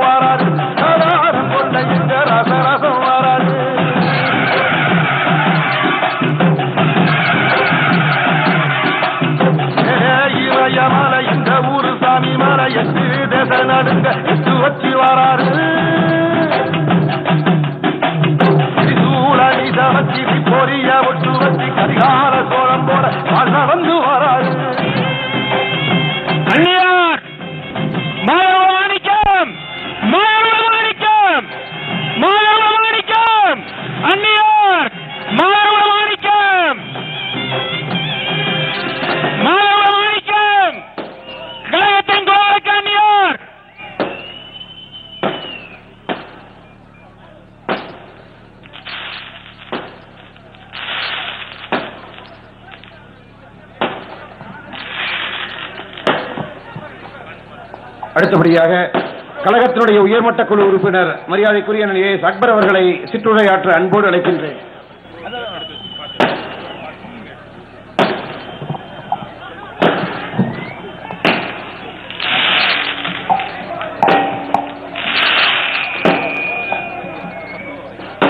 வராது, ஆதாரம் கொண்ட இந்த ரசரசம் வராது. இளைய மலை இந்த ஊரு சாமி மலை எட்டு தேச நடுங்க எட்டு வச்சு வராது. சூழலி சமச்சி பொரிய ஒட்டு வச்சு கரிகால சோழம் போல வாழ் நடந்து வராது. அந்நியார் மாணிக்கம் மாணிக்கம் மாணிக்கம் அந்நியார் மாணிக்கம் மாணிக்கம் கழகத்தின் கோரிக்கை அந்நியார். அடுத்தபடியாக கழகத்தினுடைய உயர்மட்ட குழு உறுப்பினர் மரியாதைக்குரிய எஸ் அக்பர் அவர்களை சிற்றுரையாற்ற அன்போடு அழைக்கின்றேன்.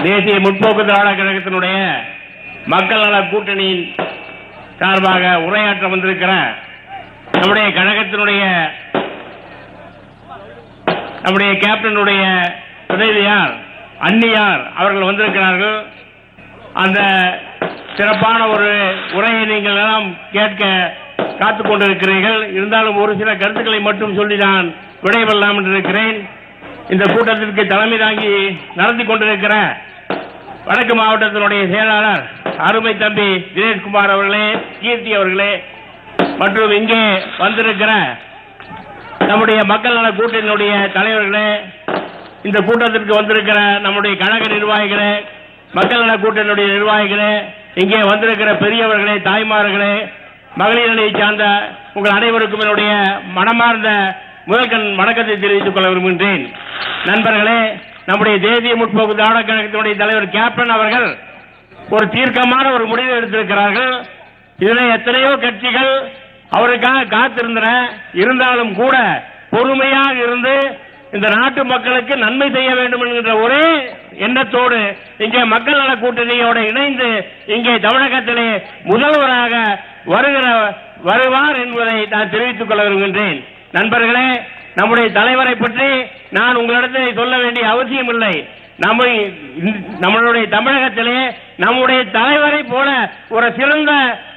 தேசிய முற்போக்கு திராவிட கழகத்தினுடைய மக்கள் நல கூட்டணியின் சார்பாக உரையாற்ற வந்திருக்கிற நம்முடைய கழகத்தினுடைய நம்முடைய கேப்டனுடைய உதவியார் அந்நியார் அவர்கள் வந்திருக்கிறார்கள். அந்த சிறப்பான ஒரு உரையை நீங்கள் எல்லாம் கேட்க காத்துக் கொண்டிருக்கிறீர்கள். இருந்தாலும் ஒரு சில கருத்துக்களை மட்டும் சொல்லி நான் விடைபெறலாம் என்று இருக்கிறேன். இந்த கூட்டத்திற்கு தலைமை தாங்கி நடத்தி கொண்டிருக்கிற வடக்கு மாவட்டத்தினுடைய செயலாளர் அருமை தம்பி தினேஷ்குமார் அவர்களே, கீர்த்தி அவர்களே, மற்றும் இங்கே வந்திருக்கிற நம்முடைய மக்கள் நல கூட்டணியினுடைய தலைவர்களே, இந்த கூட்டத்திற்கு வந்திருக்கிற நம்முடைய கழக நிர்வாகிகளே, மக்கள் நல கூட்டணியுடைய நிர்வாகிகளே, இங்கே வந்திருக்கிற பெரியவர்களே, தாய்மார்களே, மகளிர் அணியை சார்ந்த உங்கள் அனைவருக்கும் என்னுடைய மனமார்ந்த முதல்கண் வணக்கத்தை தெரிவித்துக் கொள்ள விரும்புகின்றேன். நண்பர்களே, நம்முடைய தேசிய முற்போக்கு திராவிட கழகத்தினுடைய தலைவர் கேப்டன் அவர்கள் ஒரு தீர்க்கமான ஒரு முடிவு எடுத்திருக்கிறார்கள். இதில் எத்தனையோ கட்சிகள் அவருக்காக காத்திருந்தன. இருந்தாலும் கூட பொறுமையாக இருந்து இந்த நாட்டு மக்களுக்கு நன்மை செய்ய வேண்டும் என்கின்ற ஒரே எண்ணத்தோடு இங்கே மக்கள் நல கூட்டணியோடு இணைந்து இங்கே தமிழகத்திலே முதல்வராக வருவார் என்பதை நான் தெரிவித்துக் கொள்ள விரும்புகின்றேன். நண்பர்களே, நம்முடைய தலைவரை பற்றி நான் உங்களிடத்தில் சொல்ல வேண்டிய அவசியம் இல்லை. நம்மளுடைய தமிழகத்திலே நம்முடைய தலைவரை போல ஒரு சிறந்த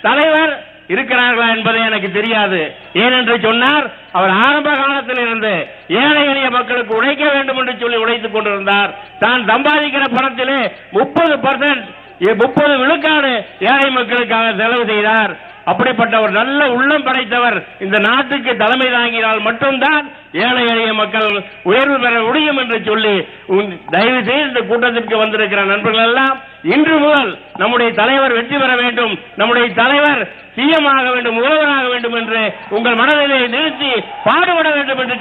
தலைவர் இருக்கிறார்களா என்பதை எனக்கு தெரியாது. ஏனென்று சொன்னார், அவர் ஆரம்ப காலத்தில் இருந்து ஏழை எளிய மக்களுக்கு உழைக்க வேண்டும் என்று சொல்லி உழைத்துக் கொண்டிருந்தார். தான் சம்பாதிக்கிற பணத்திலே 30% விழுக்காடு ஏழை மக்களுக்காக செலவு செய்தார். அப்படிப்பட்ட ஒரு நல்ல உள்ளம் படைத்தவர் இந்த நாட்டுக்கு தலைமை தாங்கினால் மட்டும்தான் ஏழை எளிய மக்கள் உயர்வு பெற முடியும் என்று சொல்லி தயவு செய்து இந்த கூட்டத்திற்கு வந்திருக்கிற நண்பர்கள் எல்லாம் இன்று முதல் நம்முடைய தலைவர் வெற்றி பெற வேண்டும், நம்முடைய தலைவர் சிஎம் ஆக வேண்டும், முதல்வராக வேண்டும் என்று உங்கள் மனதிலே நிறுத்தி பாடுபட வேண்டும் என்று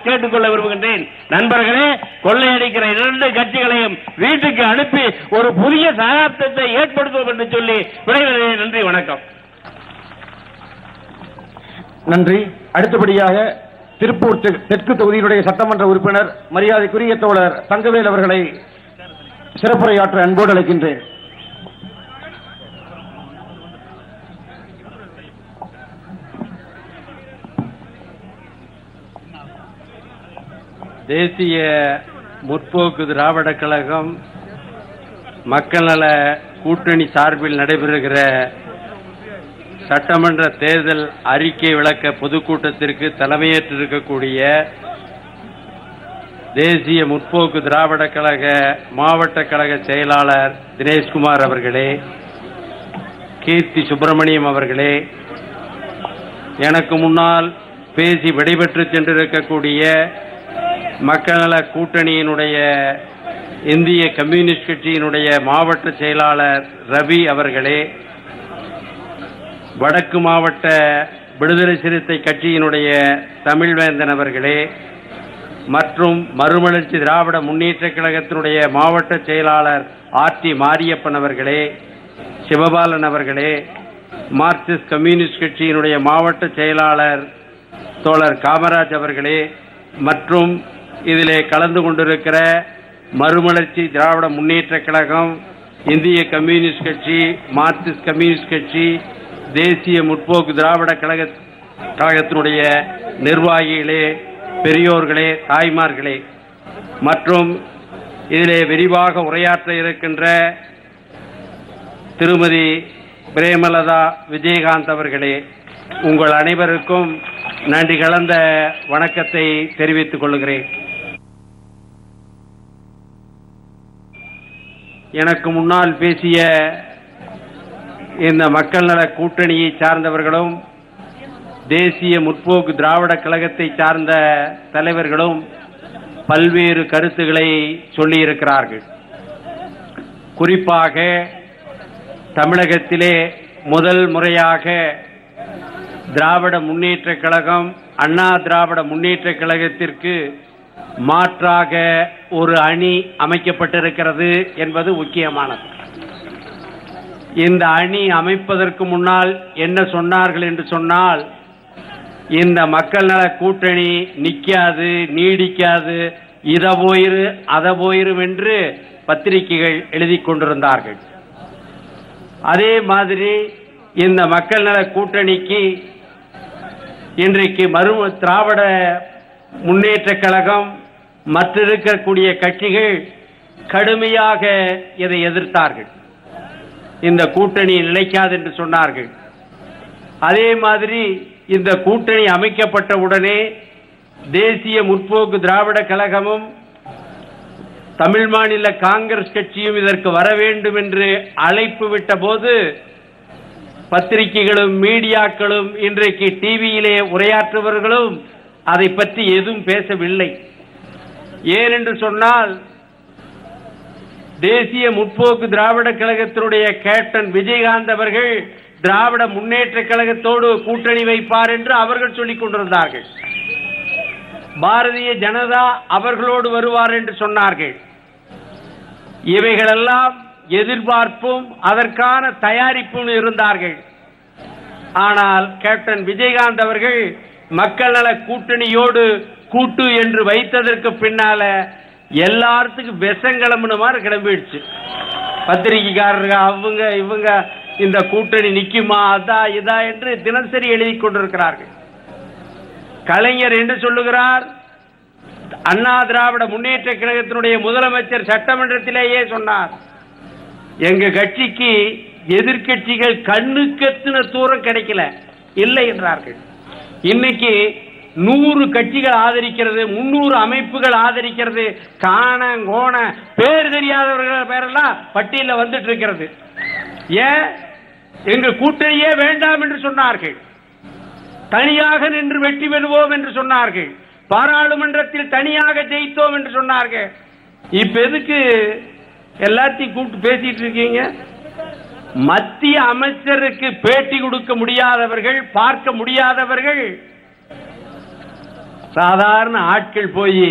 கேட்டுக்கொள்ள விரும்புகின்றேன். நண்பர்களே, கொள்ளையடிக்கிற 2 கட்சிகளையும் வீட்டுக்கு அனுப்பி ஒரு புதிய சகாப்தத்தை ஏற்படுத்துவோம் என்று சொல்லி விரைவில் நன்றி, வணக்கம். நன்றி. அடுத்தபடியாக திருப்பூர் தெற்கு தொகுதியினுடைய சட்டமன்ற உறுப்பினர் மரியாதைக்குரிய தோழர் தங்கவேல் அவர்களை சிறப்புரையாற்ற அன்போடு அழைக்கின்றேன். தேசிய முற்போக்கு திராவிட கழகம் மக்கள் நல கூட்டணி சார்பில் நடைபெறுகிற சட்டமன்ற தேர்தல் அறிக்கை விளக்க பொதுக்கூட்டத்திற்கு தலைமையேற்றிருக்கக்கூடிய தேசிய முற்போக்கு திராவிட கழக மாவட்ட கழக செயலாளர் தினேஷ்குமார் அவர்களே, கீர்த்தி சுப்பிரமணியம் அவர்களே, எனக்கு முன்னால் பேசி விடைபெற்று சென்றிருக்கக்கூடிய மக்கள் நல கூட்டணியினுடைய இந்திய கம்யூனிஸ்ட் கட்சியினுடைய மாவட்ட செயலாளர் ரவி அவர்களே, வடக்கு மாவட்ட விடுதலை சிறுத்தை கட்சியினுடைய தமிழ்வேந்தன் அவர்களே, மற்றும் மறுமலர்ச்சி திராவிட முன்னேற்ற கழகத்தினுடைய மாவட்ட செயலாளர் ஆர்டி மாரியப்பன் அவர்களே, சிவபாலன் அவர்களே, மார்க்சிஸ்ட் கம்யூனிஸ்ட் கட்சியினுடைய மாவட்ட செயலாளர் தோழர் காமராஜ் அவர்களே, மற்றும் இதிலே கலந்து கொண்டிருக்கிற மறுமலர்ச்சி திராவிட முன்னேற்ற கழகம், இந்திய கம்யூனிஸ்ட் கட்சி, மார்க்சிஸ்ட் கம்யூனிஸ்ட் கட்சி, தேசிய முற்போக்கு திராவிட கழகத்தினுடைய நிர்வாகிகளே, பெரியோர்களே, தாய்மார்களே மற்றும் இதிலே விரிவாக உரையாற்ற இருக்கின்ற திருமதி பிரேமலதா விஜயகாந்த் அவர்களே, உங்கள் அனைவருக்கும் நன்றி கலந்த வணக்கத்தை தெரிவித்துக் கொள்கிறேன். எனக்கு முன்னால் பேசிய இந்த மக்கள் நல கூட்டணியை சார்ந்தவர்களும் தேசிய முற்போக்கு திராவிட கழகத்தை சார்ந்த தலைவர்களும் பல்வேறு கருத்துக்களை சொல்லியிருக்கிறார்கள். குறிப்பாக தமிழகத்திலே முதல் முறையாக திராவிட முன்னேற்ற கழகம் அண்ணா திராவிட முன்னேற்ற கழகத்திற்கு மாற்றாக ஒரு அணி அமைக்கப்பட்டிருக்கிறது என்பது முக்கியமானது. இந்த அணி அமைப்பதற்கு முன்னால் என்ன சொன்னார்கள் என்று சொன்னால், இந்த மக்கள் நல கூட்டணி நிற்காது, நீடிக்காது, இத போயிரு அத போயிரும் என்று பத்திரிகைகள் எழுதி கொண்டிருந்தார்கள். அதே மாதிரி இந்த மக்கள் நல கூட்டணிக்கு இன்றைக்கு திராவிட முன்னேற்ற கழகம் மற்றிருக்கக்கூடிய கட்சிகள் கடுமையாக இதை எதிர்த்தார்கள். இந்த கூட்டணி நிலைக்காது என்று சொன்னார்கள். அதே மாதிரி இந்த கூட்டணி அமைக்கப்பட்ட உடனே தேசிய முற்போக்கு திராவிட கழகமும் தமிழ் மாநில காங்கிரஸ் கட்சியும் இதற்கு வர வேண்டும் என்று அழைப்பு விட்ட போது பத்திரிகைகளும் மீடியாக்களும் இன்றைக்கு டிவியிலே உரையாற்றுபவர்களும் அதை பற்றி எதுவும் பேசவில்லை. ஏனென்று சொன்னால், தேசிய முற்போக்கு திராவிட கழகத்தினுடைய கேப்டன் விஜயகாந்த் அவர்கள் திராவிட முன்னேற்ற கழகத்தோடு கூட்டணி வைப்பார் என்று அவர்கள் சொல்லிக் கொண்டிருந்தார்கள். பாரதிய ஜனதா அவர்களோடு வருவார் என்று சொன்னார்கள். இவைகளெல்லாம் எதிர்பார்ப்பும் அதற்கான தயாரிப்பும் இருந்தார்கள். ஆனால் கேப்டன் விஜயகாந்த் அவர்கள் மக்கள் நல கூட்டணியோடு கூட்டு என்று வைத்ததற்கு பின்னால எல்லாத்துக்கும் விஷங்கிளம்புன மாதிரி கிளம்பிடுச்சு. பத்திரிகைக்காரர்கள் அவங்க இவங்க இந்த கூட்டணி நிக்குமா அதா இதா என்று தினசரி எழுதி கொண்டிருக்கிறார்கள். கலைஞர் என்று சொல்லுகிறார், அண்ணா திராவிட முன்னேற்ற கழகத்தினுடைய முதலமைச்சர் சட்டமன்றத்திலேயே சொன்னார், எங்க கட்சிக்கு எதிர்கட்சிகள் கண்ணுக்கெத்தின தூரம் கிடைக்கல, இல்லை என்றார்கள். இன்னைக்கு 100 கட்சிகள் ஆதரிக்கிறது, 300 அமைப்புகள் ஆதரிக்கிறது, காண கோண பேர் தெரியாதவர்கள் பேரெல்லாம் பட்டியலில் வந்துட்டு இருக்கிறது. ஏன் எங்க கூட்டணியே வேண்டாம் என்று சொன்னார்கள். தனியாக நின்று வெற்றி பெறுவோம் என்று சொன்னார்கள். பாராளுமன்றத்தில் தனியாக ஜெயித்தோம் என்று சொன்னார்கள். இப்ப எதுக்கு எல்லாத்தையும் கூப்பிட்டு பேசிட்டு இருக்கீங்க? மத்திய அமைச்சருக்கு பேட்டி கொடுக்க முடியாதவர்கள், பார்க்க முடியாதவர்கள், சாதாரண ஆட்கள் போய்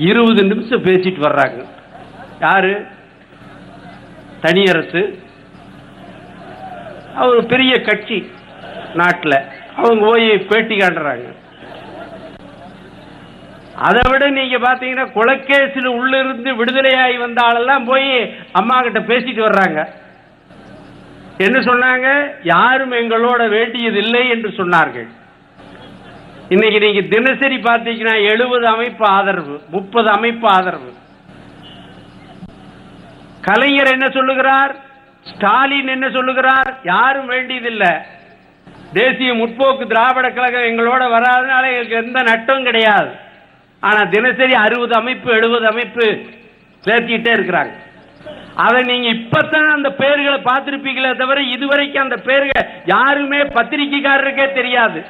20 நிமிஷம் பேசிட்டு வர்றாங்க. யாரு? தனியரசு. ஒரு பெரிய கட்சி நாட்டில், அவங்க போய் பேட்டி காட்டுறாங்க. அதை விட நீங்க பாத்தீங்கன்னா கொலைக்கேசில் உள்ளிருந்து விடுதலையாகி வந்த ஆளெல்லாம் போய் அம்மா கிட்ட பேசிட்டு வர்றாங்க. என்ன சொன்னாங்க? யாரும் எங்களோட வேண்டியதில்லை என்று சொன்னார்கள். இன்னைக்கு நீங்க தினசரி பார்த்தீங்கன்னா 70 அமைப்பு ஆதரவு, 30 அமைப்பு ஆதரவு. கலைஞர் என்ன சொல்லுகிறார்? ஸ்டாலின் என்ன சொல்லுகிறார்? யாரும் வேண்டியதில்லை, தேசிய முற்போக்கு திராவிட கழகம் எங்களோட வராதனால எங்களுக்கு எந்த நட்டம் கிடையாது. ஆனா தினசரி 60 அமைப்பு 70 அமைப்பு சேர்த்திட்டே இருக்கிறாங்க. அதை நீங்க இப்பதான் அந்த பெயர்களை பார்த்திருப்பீங்களே தவிர இதுவரைக்கும் அந்த பெயர்கள் யாருமே பத்திரிகைக்காரருக்கே தெரியாது.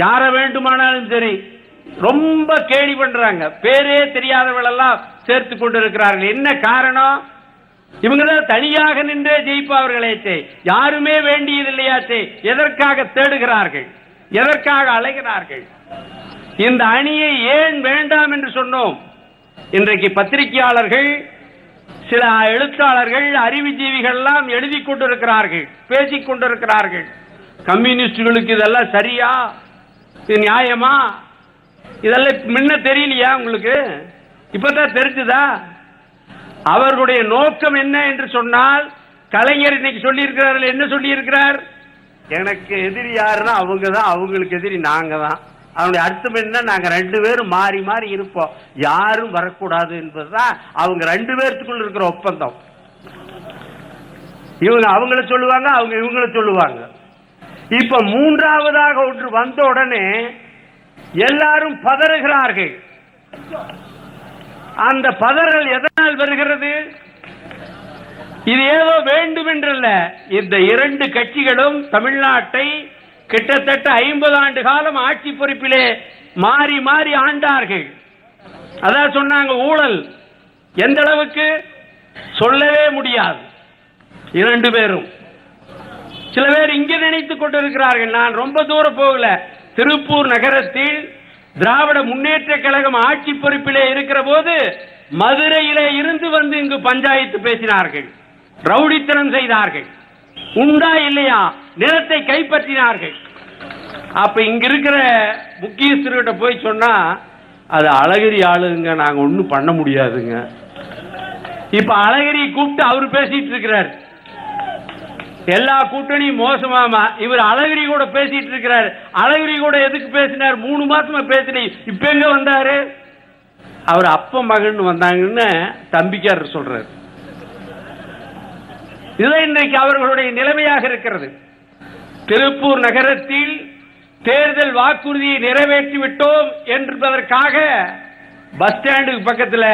யார வேண்டுமானாலும் சரி ரொம்ப கேலி பண்றாங்க. பேரே தெரியாதவர்கள் எல்லாம் சேர்த்து கொண்டிருக்கிறார்கள். என்ன காரணம்? இவங்க தான் தனியாக நின்றே ஜெயிப்பவர்களே, யாருமே வேண்டியதில்லையாச்சே. எதற்காக தேடுகிறார்கள்? எதற்காக அலைகிறார்கள்? இந்த அணியை ஏன் வேண்டாம் என்று சொன்னோம்? இன்றைக்கு பத்திரிகையாளர்கள், சில எழுத்தாளர்கள், அறிவுஜீவிகள் எல்லாம் எழுதி கொண்டிருக்கிறார்கள், பேசிக் கொண்டிருக்கிறார்கள். கம்யூனிஸ்டுகளுக்கு இதெல்லாம் சரியா? இது நியாயமா? இதெல்லாம் முன்ன தெரியலையா உங்களுக்கு? இப்பதான் தெரிஞ்சுதா? அவர்களுடைய நோக்கம் என்ன என்று சொன்னால், கலைஞர் இன்னைக்கு சொல்லி இருக்கிறார்கள். என்ன சொல்லி இருக்கிறார்? எனக்கு எதிரி யாருன்னா அவங்க தான், அவங்களுக்கு எதிரி நாங்க தான். அவனுடைய அர்த்தம் என்ன? நாங்க 2 பேரும் மாறி மாறி இருப்போம், யாரும் வரக்கூடாது என்பதுதான் அவங்க 2 பேர்த்துக்குள்ள இருக்கிற ஒப்பந்தம். இவங்க அவங்கள சொல்லுவாங்க, அவங்க இவங்கள சொல்லுவாங்க. இப்ப மூன்றாவதாக ஒன்று வந்த உடனே எல்லாரும் பதறுகிறார்கள். அந்த பதறல் எதனால் வருகிறது? இது ஏதோ வேண்டும் என்றல்ல. இந்த 2 கட்சிகளும் தமிழ்நாட்டை கிட்டத்தட்ட 50 ஆண்டு காலம் ஆட்சி பொறுப்பிலே மாறி மாறி ஆண்டார்கள். அதான் சொன்னாங்க, ஊழல் எந்த அளவுக்கு சொல்லவே முடியாது. 2 பேரும். சில பேர் இங்கே நினைத்துக் கொண்டிருக்கிறார்கள், நான் ரொம்ப தூரம் போகல, திருப்பூர் நகரத்தில் திராவிட முன்னேற்ற கழகம் ஆட்சி பொறுப்பிலே இருக்கிற போது மதுரையிலே இருந்து வந்து இங்கு பஞ்சாயத்து பேசினார்கள், ரவுடித்தனம் செய்தார்கள், உண்டா இல்லையா நிலத்தை கைப்பற்றினார்கள். அப்ப இங்க இருக்கிற முக்கியஸ்தர்கிட்ட போய் சொன்னா, அது அழகிரி ஆளுங்க, நாங்க ஒண்ணும் பண்ண முடியாதுங்க. இப்ப அழகிரி கூப்பிட்டு அவர் பேசிட்டு இருக்கிறார். எல்லா கூட்டணியும் மோசமாமா, இவர் அழகிரி கூட பேசிட்டு இருக்கிறார். அழகிரி கூட எதுக்கு பேசினார்? 3 மாசமா பேசல, இப்ப எங்க வந்தாரு? அவர் அப்ப மகன் வந்தாங்கன்னு தம்பிக்காரர் சொல்றாரு. இது இன்றைக்கு அவர்களுடைய நிலைமையாக இருக்கிறது. திருப்பூர் நகரத்தில் தேர்தல் வாக்குறுதியை நிறைவேற்றி விட்டோம் என்பதற்காக பஸ் ஸ்டாண்டுக்கு பக்கத்தில்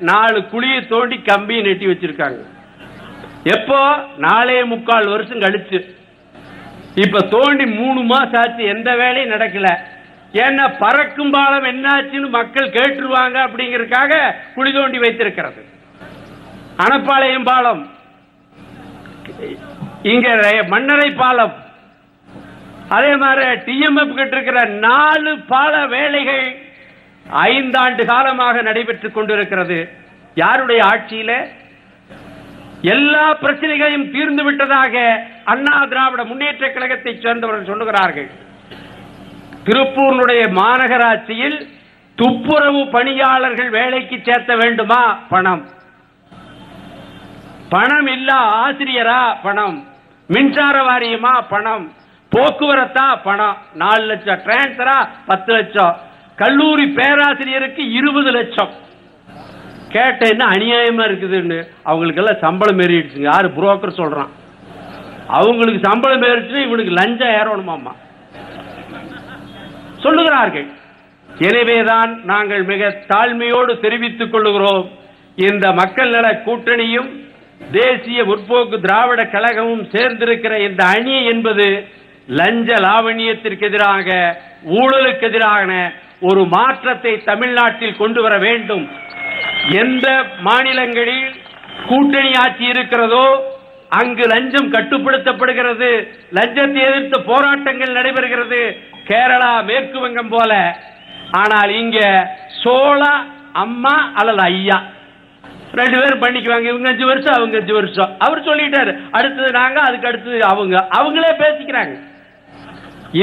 4 குழியை தோண்டி கம்பியை நெட்டி வச்சிருக்காங்க. எப்போ? 4.25 வருஷம் கழிச்சு. இப்ப தோண்டி 3 மாசம் ஆச்சு, எந்த வேலையும் நடக்கல. ஏன்னா பறக்கும் பாலம் என்னாச்சுன்னு மக்கள் கேட்டுருவாங்க அப்படிங்கறதுக்காக குழி தோண்டி வைத்திருக்கிறது. அனப்பாளையம் பாலம், இங்க மன்னரை பாலம், அதே மாதிரி டிஎம்எஃப் கிட்ட இருக்கிற 4 பால வேலைகள் 5 ஆண்டு காலமாக நடைபெற்றுக் கொண்டிருக்கிறது. யாருடைய ஆட்சியில? எல்லா பிரச்சனைகளையும் தீர்ந்து விட்டதாக அண்ணா திராவிட முன்னேற்ற கழகத்தை சேர்ந்தவர்கள் சொல்லுகிறார்கள். திருப்பூருடைய மாநகராட்சியில் துப்புரவு பணியாளர்கள் வேலைக்கு சேர்த்த வேண்டுமா? பணம். பணம் இல்ல. ஆசிரியரா? பணம். மின்சார வாரியமா? பணம். போக்குவரத்தா? பணம். 4 லட்சம். டிரான்ஸ்பரா? 10 லட்சம். கல்லூரி பேராசிரியருக்கு 20 லட்சம். கேட்ட என்ன அநியாயமா இருக்குதுன்னு. அவங்களுக்கு எல்லாம் சம்பளம் ஏறிடுச்சுங்க. யாரு? புரோக்கர் சொல்றான். அவங்களுக்கு சம்பளம் ஏறிச்சு, இவனுக்கு லஞ்சம் ஏறணுமாமா சொல்லுகிறார்கள். எனவேதான் நாங்கள் மிக தாழ்மையோடு தெரிவித்துக் கொள்கிறோம், இந்த மக்கள் நல கூட்டணியும் தேசிய முற்போக்கு திராவிட கழகமும் சேர்ந்திருக்கிற இந்த அணி என்பது லஞ்ச லாவணியத்திற்கு எதிராக, ஊழலுக்கு எதிரான ஒரு மாற்றத்தை தமிழ்நாட்டில் கொண்டு வர வேண்டும். எந்த மாநிலங்களில் கூட்டணி ஆட்சி இருக்கிறதோ அங்கு லஞ்சம் கட்டுப்படுத்தப்படுகிறது, லஞ்சத்தை எதிர்த்து போராட்டங்கள் நடைபெறுகிறது. கேரளா, மேற்கு வங்கம் போல. ஆனால் இங்க சோழா அம்மா அல்லது ஐயா 2 பேரும் பண்ணிக்குவாங்க. இவங்க 5 வருஷம், அவங்க 5 வருஷம். அவர் சொல்லிட்டாரு, அடுத்தது நாங்க, அதுக்கு அடுத்தது அவங்க. அவங்களே பேசிக்கிறாங்க.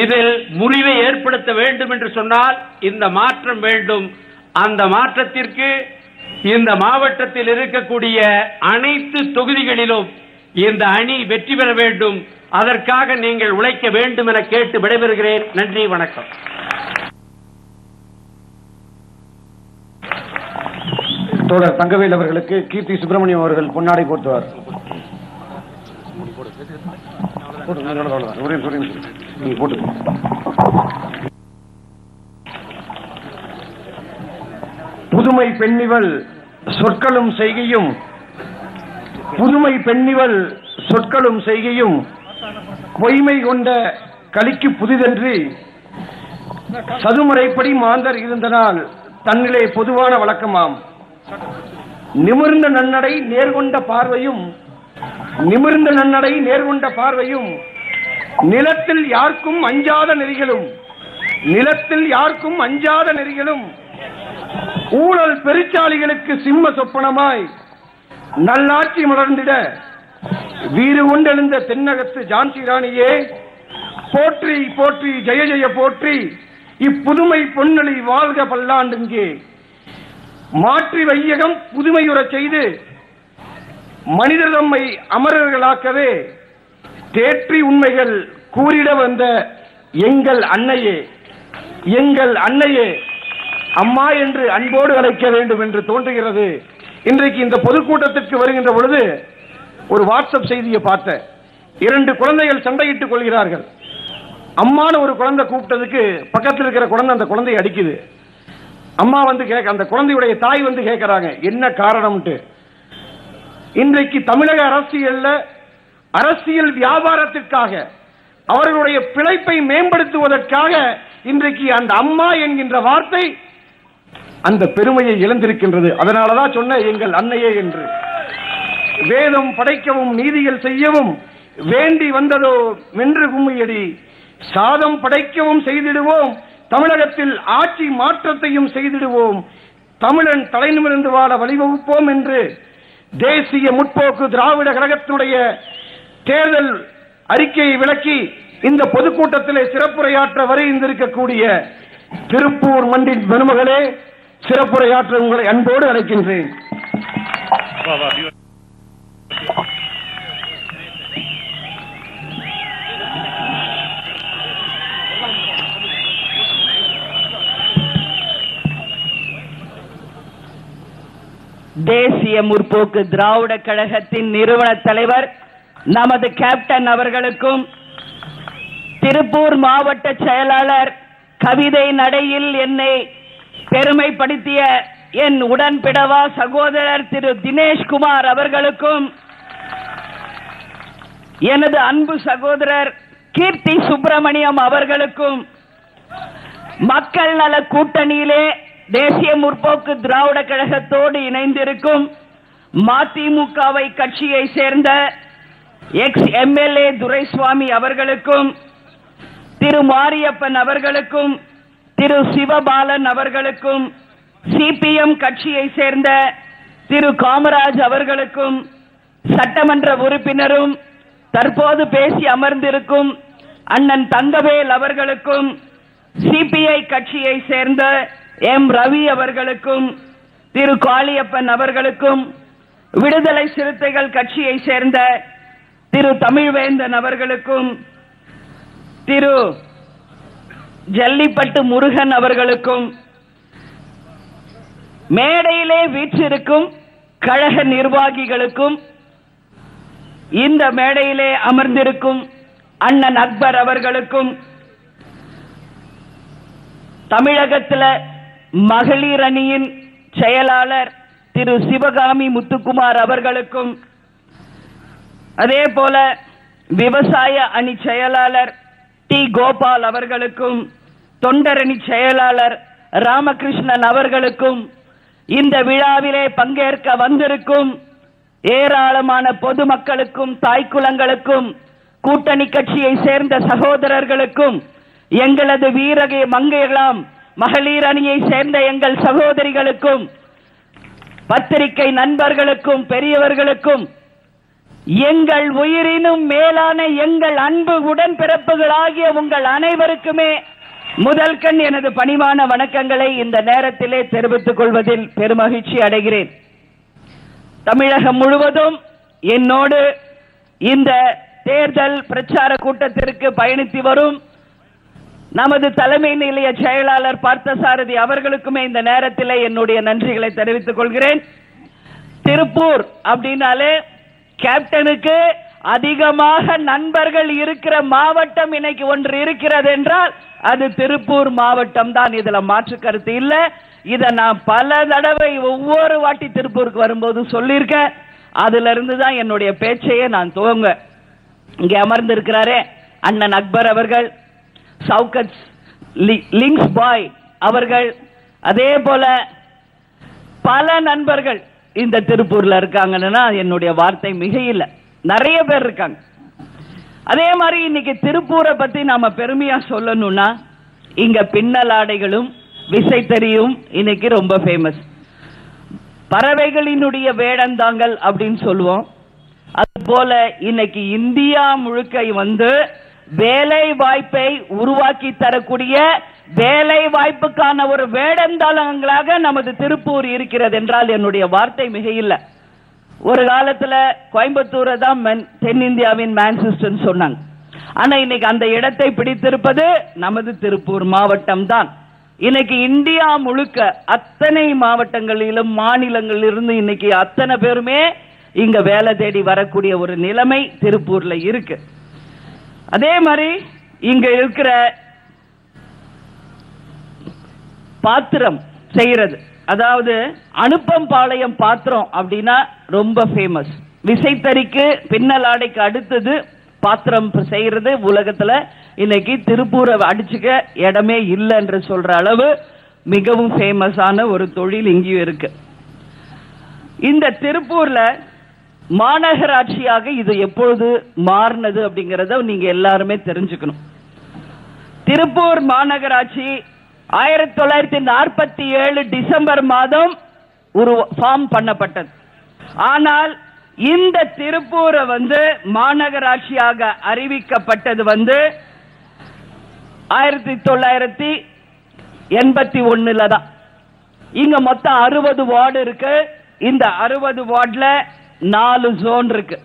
இதில் முறிவை ஏற்படுத்த வேண்டும் என்று சொன்னால் இந்த மாற்றம் வேண்டும். அந்த மாற்றத்திற்கு இந்த மாவட்டத்தில் இருக்கக்கூடிய அனைத்து தொகுதிகளிலும் இந்த அணி வெற்றி பெற வேண்டும். அதற்காக நீங்கள் உழைக்க வேண்டும் என கேட்டு விடைபெறுகிறேன். நன்றி, வணக்கம். தோழர் தங்கவேல் அவர்களுக்கு கீர்த்தி சுப்பிரமணியம் அவர்கள் பொன்னாடை போர்த்துவார். புதுமை பெண்ணிவள் சொற்களும் செய்கையும், புதுமை பெண்ணிவள் சொற்களும் செய்கையும் பொய்மை கொண்ட கலிக்கு புதிதன்றி சதுமுறைப்படி மாந்தர் இருந்தனால் தன்னிலே பொதுவான வழக்கமாம். நிமிர்ந்த நன்னடை நேர்கொண்ட பார்வையும், நிமிர்ந்த நன்னடை நேர்கொண்ட பார்வையும், நிலத்தில் யாருக்கும் அஞ்சாத நெறிகளும், நிலத்தில் யாருக்கும் அஞ்சாத நெறிகளும், ஊழல் பெருச்சாளிகளுக்கு சிம்ம சொப்பனமாய் நல்லாட்சி மலர்ந்திட வீறு கொண்டெழுந்த தென்னகத்து ஜான்சி ராணியே போற்றி போற்றி, ஜெய ஜெய போற்றி, இப்புதுமை பொன்னொழி வாழ்க பல்லாண்டுங்கே. மாற்றி வையகம் புதுமையுறச் செய்து மனிதர் தம்மை அமரர்களாக்கவே தேற்றி உண்மைகள் கூறிட வந்த எங்கள் அன்னையே, எங்கள் அன்னையே அம்மா என்று அன்போடு அழைக்க வேண்டும் என்று தோன்றுகிறது. இன்றைக்கு இந்த பொதுக்கூட்டத்திற்கு வருகின்ற பொழுது ஒரு வாட்ஸ்அப் செய்தியை பார்த்தேன். 2 குழந்தைகள் சண்டையிட்டுக் கொள்கிறார்கள். அம்மான ஒரு குழந்தை கூப்பிட்டதுக்கு பக்கத்தில் இருக்கிற குழந்தை அந்த குழந்தையை அடிக்குது. அம்மா வந்து கேட்க, அந்த குழந்தையுடைய தாய் வந்து கேட்கிறாங்க என்ன காரணம்ட்டு. இன்றைக்கு தமிழக அரசியல் வியாபாரத்திற்காக அவர்களுடைய பிழைப்பை மேம்படுத்துவதற்காக இன்றைக்கு அந்த அம்மா என்கின்ற வார்த்தை அந்த பெருமையை இழந்திருக்கின்றது. அதனாலதான் சொன்ன எங்கள் அன்னையே என்று. வேதம் படைக்கவும் நீதிகள் செய்யவும் வேண்டி வந்ததோ மென்று கும்மியடி, சாதம் படைக்கவும் செய்திடுவோம், தமிழகத்தில் ஆட்சி மாற்றத்தையும் செய்திடுவோம், தமிழன் தலைநிமிர்ந்து வாழ வழிவகுப்போம் என்று தேசிய முற்போக்கு திராவிட கழகத்தினுடைய தேர்தல் அறிக்கையை விளக்கி இந்த பொதுக்கூட்டத்திலே சிறப்புரையாற்ற வருகின்றிருக்கக்கூடிய திருப்பூர் மண்ணின் பெருமகளே, சிறப்புரையாற்ற உங்களை அன்போடு அழைக்கின்றேன். தேசிய முற்போக்கு திராவிட கழகத்தின் நிறுவன தலைவர் நமது கேப்டன் அவர்களுக்கும், திருப்பூர் மாவட்ட செயலாளர் கவிதை நடையில் என்னை பெருமைப்படுத்திய என் உடன்பிடவா சகோதரர் திரு தினேஷ்குமார் அவர்களுக்கும், எனது அன்பு சகோதரர் கீர்த்தி சுப்பிரமணியம் அவர்களுக்கும், மக்கள் நல கூட்டணியிலே தேசிய முற்போக்கு திராவிட கழகத்தோடு இணைந்திருக்கும் மதிமுகவை கட்சியை சேர்ந்த எக்ஸ் எம்எல்ஏ துரைசுவாமி அவர்களுக்கும், திரு மாரியப்பன் அவர்களுக்கும், திரு சிவபாலன் அவர்களுக்கும், சிபிஎம் கட்சியை சேர்ந்த திரு காமராஜ் அவர்களுக்கும், சட்டமன்ற உறுப்பினரும் தற்போது பேசி அமர்ந்திருக்கும் அண்ணன் தங்கவேல் அவர்களுக்கும், சிபிஐ கட்சியை சேர்ந்த எம் ரவி அவர்களுக்கும், திரு காளியப்பன் அவர்களுக்கும், விடுதலை சிறுத்தைகள் கட்சியை சேர்ந்த திரு தமிழ்வேந்தன் அவர்களுக்கும், திரு ஜல்லிப்பட்டு முருகன் அவர்களுக்கும், மேடையிலே வீற்றிருக்கும் கழக நிர்வாகிகளுக்கும், இந்த மேடையிலே அமர்ந்திருக்கும் அண்ணன் அக்பர் அவர்களுக்கும், தமிழகத்தில் மகளிர் அணியின் செயலாளர் திரு சிவகாமி முத்துக்குமார் அவர்களுக்கும், அதே போல விவசாய அணி செயலாளர் டி கோபால் அவர்களுக்கும், தொண்டரணி செயலாளர் ராமகிருஷ்ணன் அவர்களுக்கும், இந்த விழாவிலே பங்கேற்க வந்திருக்கும் ஏராளமான பொதுமக்களுக்கும், தாய்க்குலங்களுக்கும், கூட்டணி கட்சியை சேர்ந்த சகோதரர்களுக்கும், எங்களது வீரகை மங்கையெல்லாம் மகளிர் அணியை சேர்ந்த எங்கள் சகோதரிகளுக்கும், பத்திரிகை நண்பர்களுக்கும், பெரியவர்களுக்கும், எங்கள் உயிரினும் மேலான எங்கள் அன்பு உடன்பிறப்புகளாகிய உங்கள் அனைவருக்குமே முதல் கண் எனது பணிவான வணக்கங்களை இந்த நேரத்திலே தெரிவித்துக் கொள்வதில் பெருமகிழ்ச்சி அடைகிறேன். தமிழகம் முழுவதும் என்னோடு இந்த தேர்தல் பிரச்சார கூட்டத்திற்கு பயணித்து வரும் நமது தலைமை நிலைய செயலாளர் பார்த்தசாரதி அவர்களுக்குமே இந்த நேரத்தில் என்னுடைய நன்றிகளை தெரிவித்துக் கொள்கிறேன். திருப்பூர் அப்படின்னாலே கேப்டனுக்கு அதிகமாக நண்பர்கள் இருக்கிற மாவட்டம் இன்னைக்கு ஒன்று இருக்கிறது என்றால் அது திருப்பூர் மாவட்டம் தான். இதுல மாற்று கருத்து இல்லை. இதை நான் பல தடவை ஒவ்வொரு வாட்டி திருப்பூருக்கு வரும்போது சொல்லியிருக்கேன். அதுல இருந்து தான் என்னுடைய பேச்சையே நான் துவங்க. இங்கே அமர்ந்திருக்கிறாரே அண்ணன் அக்பர் அவர்கள், சவுகத் லிங்க்ஸ் பாய் அவர்கள், அதே போல பல நண்பர்கள் இந்த திருப்பூர்ல இருக்காங்கன்னா என்னுடைய வார்த்தை மிகையில நிறைய பேர் இருக்காங்க. அதே மாதிரி இன்னைக்கு திருப்பூரை பத்தி நாம பெருமையா சொல்லணும்னா இங்க பின்னலாடைகளும் விசைத்தறியும் இன்னைக்கு ரொம்ப ஃபேமஸ். பறவைகளினுடைய வேடந்தாங்கல் அப்படின்னு சொல்லுவோம். அது போல இன்னைக்கு இந்தியா முழுக்க வந்து வேலை வாய்ப்பை உருவாக்கி தரக்கூடிய வேலை வாய்ப்புக்கான ஒரு வேடந்தாளங்களாக நமது திருப்பூர் இருக்கிறது என்றால் என்னுடைய வார்த்தை மிக இல்லை. ஒரு காலத்துல கோயம்புத்தூரை தான் தென்னிந்தியாவின் மான்செஸ்டர் சொன்னாங்க. ஆனா இன்னைக்கு அந்த இடத்தை பிடித்திருப்பது நமது திருப்பூர் மாவட்டம் தான். இன்னைக்கு இந்தியா முழுக்க அத்தனை மாவட்டங்களிலும் மாநிலங்களிலிருந்து இன்னைக்கு அத்தனை பேருமே இங்க வேலை தேடி வரக்கூடிய ஒரு நிலைமை திருப்பூர்ல இருக்கு. அதே மாதிரி இங்க இருக்கிற பாத்திரம் செய்யறது, அதாவது அனுப்பம் பாளையம் பாத்திரம் அப்படின்னா ரொம்ப ஃபேமஸ். விசைத்தறிக்கு பின்னல் ஆடைக்கு அடுத்தது பாத்திரம் செய்யறது உலகத்துல இன்னைக்கு திருப்பூரை அடிச்சுக்க இடமே இல்லை என்று சொல்ற அளவு மிகவும் ஃபேமஸான ஒரு தொழில் இங்கேயும் இருக்கு. இந்த திருப்பூர்ல மாநகராட்சியாக இது எப்பொழுது மாறினது அப்படிங்கறத நீங்க எல்லாருமே தெரிஞ்சுக்கணும். திருப்பூர் மாநகராட்சி 1947 டிசம்பர் மாதம் ஒரு ஃபார்ம் பண்ணப்பட்டது. ஆனால் இந்த திருப்பூரை மாநகராட்சியாக அறிவிக்கப்பட்டது 1981 தான். இங்க மொத்தம் 60 வார்டு இருக்கு. இந்த 60 வார்டுல 4 ஜோன் இருக்கு.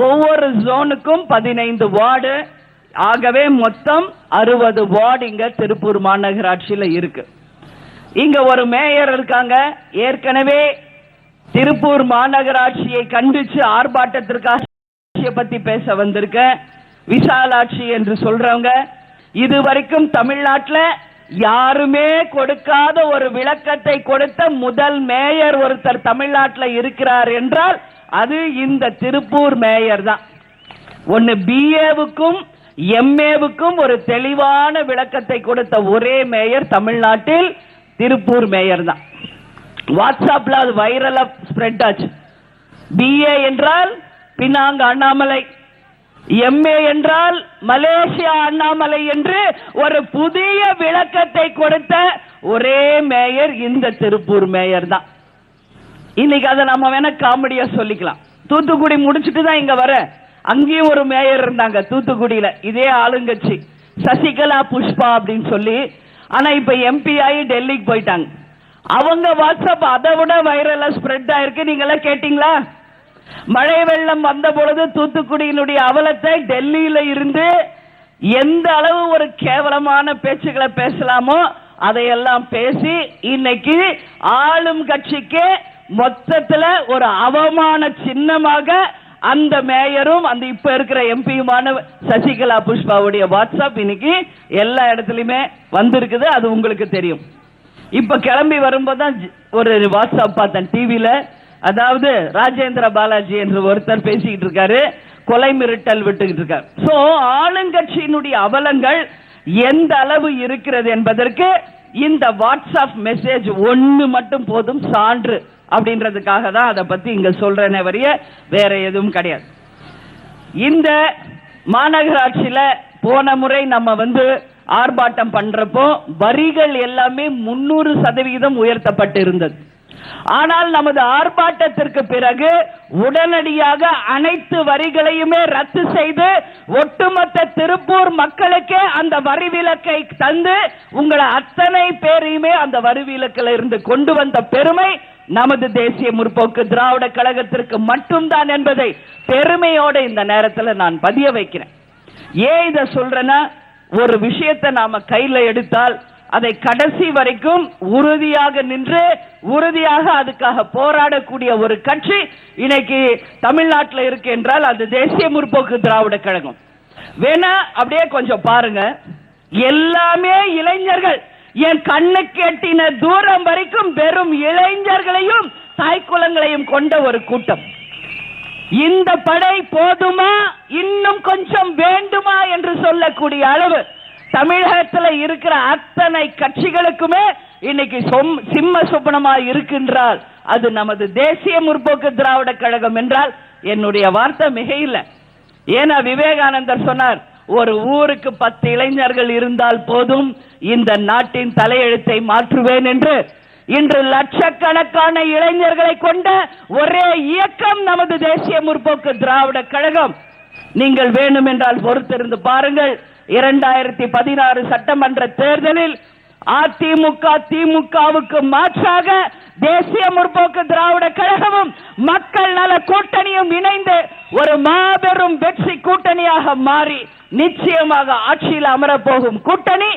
ஒவ்வொரு ஜோனுக்கும் 15 வார்டு. ஆகவே மொத்தம் 60 வார்டு இங்க திருப்பூர் மாநகராட்சியில இருக்கு. இங்க ஒரு மேயர் இருக்காங்க. ஏற்கனவே திருப்பூர் மாநகராட்சியை கண்டிச்சு ஆர்ப்பாட்டத்திற்காக பத்தி பேச வந்திருக்க விசாலாட்சி என்று சொல்றவங்க, இதுவரைக்கும் தமிழ்நாட்டில் யாருமே கொடுக்காத ஒரு விளக்கத்தை கொடுத்த முதல் மேயர் ஒருத்தர் தமிழ்நாட்டில் இருக்கிறார் என்றால் அது இந்த திருப்பூர் மேயர் தான். ஒன்னு பிஏவுக்கும் எம்ஏவுக்கும் ஒரு தெளிவான விளக்கத்தை கொடுத்த ஒரே மேயர் தமிழ்நாட்டில் திருப்பூர் மேயர் தான். வாட்ஸ்அப்ல அது வைரலா ஸ்ப்ரெட் ஆச்சு. பிஏ என்றால் பினாங் அண்ணாமலை, எம்ஏ என்றால் மலேசியா அண்ணாமலை என்று ஒரு புதிய விளக்கத்தை கொடுத்த ஒரே மேயர் இந்த திருப்பூர் மேயர் தான். இன்னைக்கு அதை நம்ம வேணா காமெடியா சொல்லிக்கலாம். தூத்துக்குடி முடிச்சுட்டு தான் இங்க வர, அங்கேயும் ஒரு மேயர் இருந்தாங்க தூத்துக்குடியில, இதே ஆளுங்கட்சி சசிகலா புஷ்பா அப்படின்னு சொல்லி. ஆனா இப்ப எம்பி ஆகி டெல்லிக்கு போயிட்டாங்க. அவங்க வாட்ஸ்அப் அதை விட வைரலா ஸ்ப்ரெட் ஆயிருக்கு. நீங்க எல்லாம் கேட்டீங்களா? மழை வெள்ளம் வந்த பொழுது தூத்துக்குடியினுடைய அவலத்தை டெல்லியில இருந்து எந்த அளவு ஒரு கேவலமான பேச்சுக்களை பேசலாமோ அதையெல்லாம் பேசி இன்னைக்கு ஆளும் கட்சிக்கு மொத்தத்துல ஒரு அவமான சின்னமாக அந்த மேயரும் அந்த இப்ப இருக்கிற எம்பியுமான சசிகலா புஷ்பாவுடைய வாட்ஸ்அப் இன்னைக்கு எல்லா இடத்துலயுமே வந்திருக்குது. அது உங்களுக்கு தெரியும். இப்ப கிளம்பி வரும்போதுதான் ஒரு வாட்ஸ்அப் பார்த்தேன் டிவியில. அதாவது ராஜேந்திர பாலாஜி என்று ஒருத்தர் பேசிக்கிட்டு இருக்காரு, கொலை மிரட்டல் விட்டுக்கிட்டு இருக்காரு. சோ ஆளுங்கட்சியினுடைய அவலங்கள் எந்த அளவு இருக்கிறது என்பதற்கு இந்த வாட்ஸ்அப் மெசேஜ் ஒன்னு மட்டும் போதும் சான்று அப்படின்றதுக்காக தான் அதை பத்தி இங்க சொல்றேனே வரிய வேற எதுவும் கிடையாது. இந்த மாநகராட்சியில போன முறை நம்ம ஆர்ப்பாட்டம் பண்றப்போ வரிகள் எல்லாமே 300% உயர்த்தப்பட்டு இருந்தது. ஆனால் நமது ஆர்ப்பாட்டத்திற்கு பிறகு உடனடியாக அனைத்து வரிகளையுமே ரத்து செய்து ஒட்டுமொத்த திருப்பூர் மக்களுக்கே அந்த வரி விலக்கை தந்து உங்களை அத்தனை பேரையுமே அந்த வரி விலக்கில் இருந்து கொண்டு வந்த பெருமை நமது தேசிய முற்போக்கு திராவிட கழகத்திற்கு மட்டும்தான் என்பதை பெருமையோடு இந்த நேரத்தில் நான் பதிய வைக்கிறேன். ஏன் இதை சொல்றேன்னா, ஒரு விஷயத்தை நாம கையில எடுத்தால் அதை கடைசி வரைக்கும் உறுதியாக நின்று உறுதியாக அதுக்காக போராடக்கூடிய ஒரு கட்சி இன்னைக்கு தமிழ்நாட்டில் இருக்கு என்றால் அது தேசிய முற்போக்கு திராவிட கழகம். வேணா அப்படியே கொஞ்சம் பாருங்க, எல்லாமே இளைஞர்கள். என் கண்ணுக்கு எட்டின தூரம் வரைக்கும் வெறும் இளைஞர்களையும் தாய்க்குலங்களையும் கொண்ட ஒரு கூட்டம். இந்த படை போதுமா, இன்னும் கொஞ்சம் வேண்டுமா என்று சொல்லக்கூடிய அளவு தமிழகத்தில் இருக்கிற அத்தனை கட்சிகளுக்குமே இன்னைக்கு சிம்ம சொப்பனமா இருக்கின்றால் அது நமது தேசிய முற்போக்கு திராவிட கழகம் என்றால் என்னுடைய வார்த்தை மிக இல்லை. ஏன்னா விவேகானந்தர் சொன்னார், ஒரு ஊருக்கு 10 இளைஞர்கள் இருந்தால் போதும் இந்த நாட்டின் தலையெழுத்தை மாற்றுவேன் என்று. இன்று லட்சக்கணக்கான இளைஞர்களை கொண்ட ஒரே இயக்கம் நமது தேசிய முற்போக்கு திராவிட கழகம். நீங்கள் வேணும் என்றால் பொறுத்திருந்து பாருங்கள். 2016 சட்டமன்ற தேர்தலில் அதிமுக திமுகவுக்கு மாற்றாக தேசிய முற்போக்கு திராவிட கழகமும் மக்கள் நல கூட்டணியும் இணைந்து ஒரு மாபெரும் வெற்றி கூட்டணியாக மாறி நிச்சயமாக ஆட்சியில் அமரப்போகும் கூட்டணி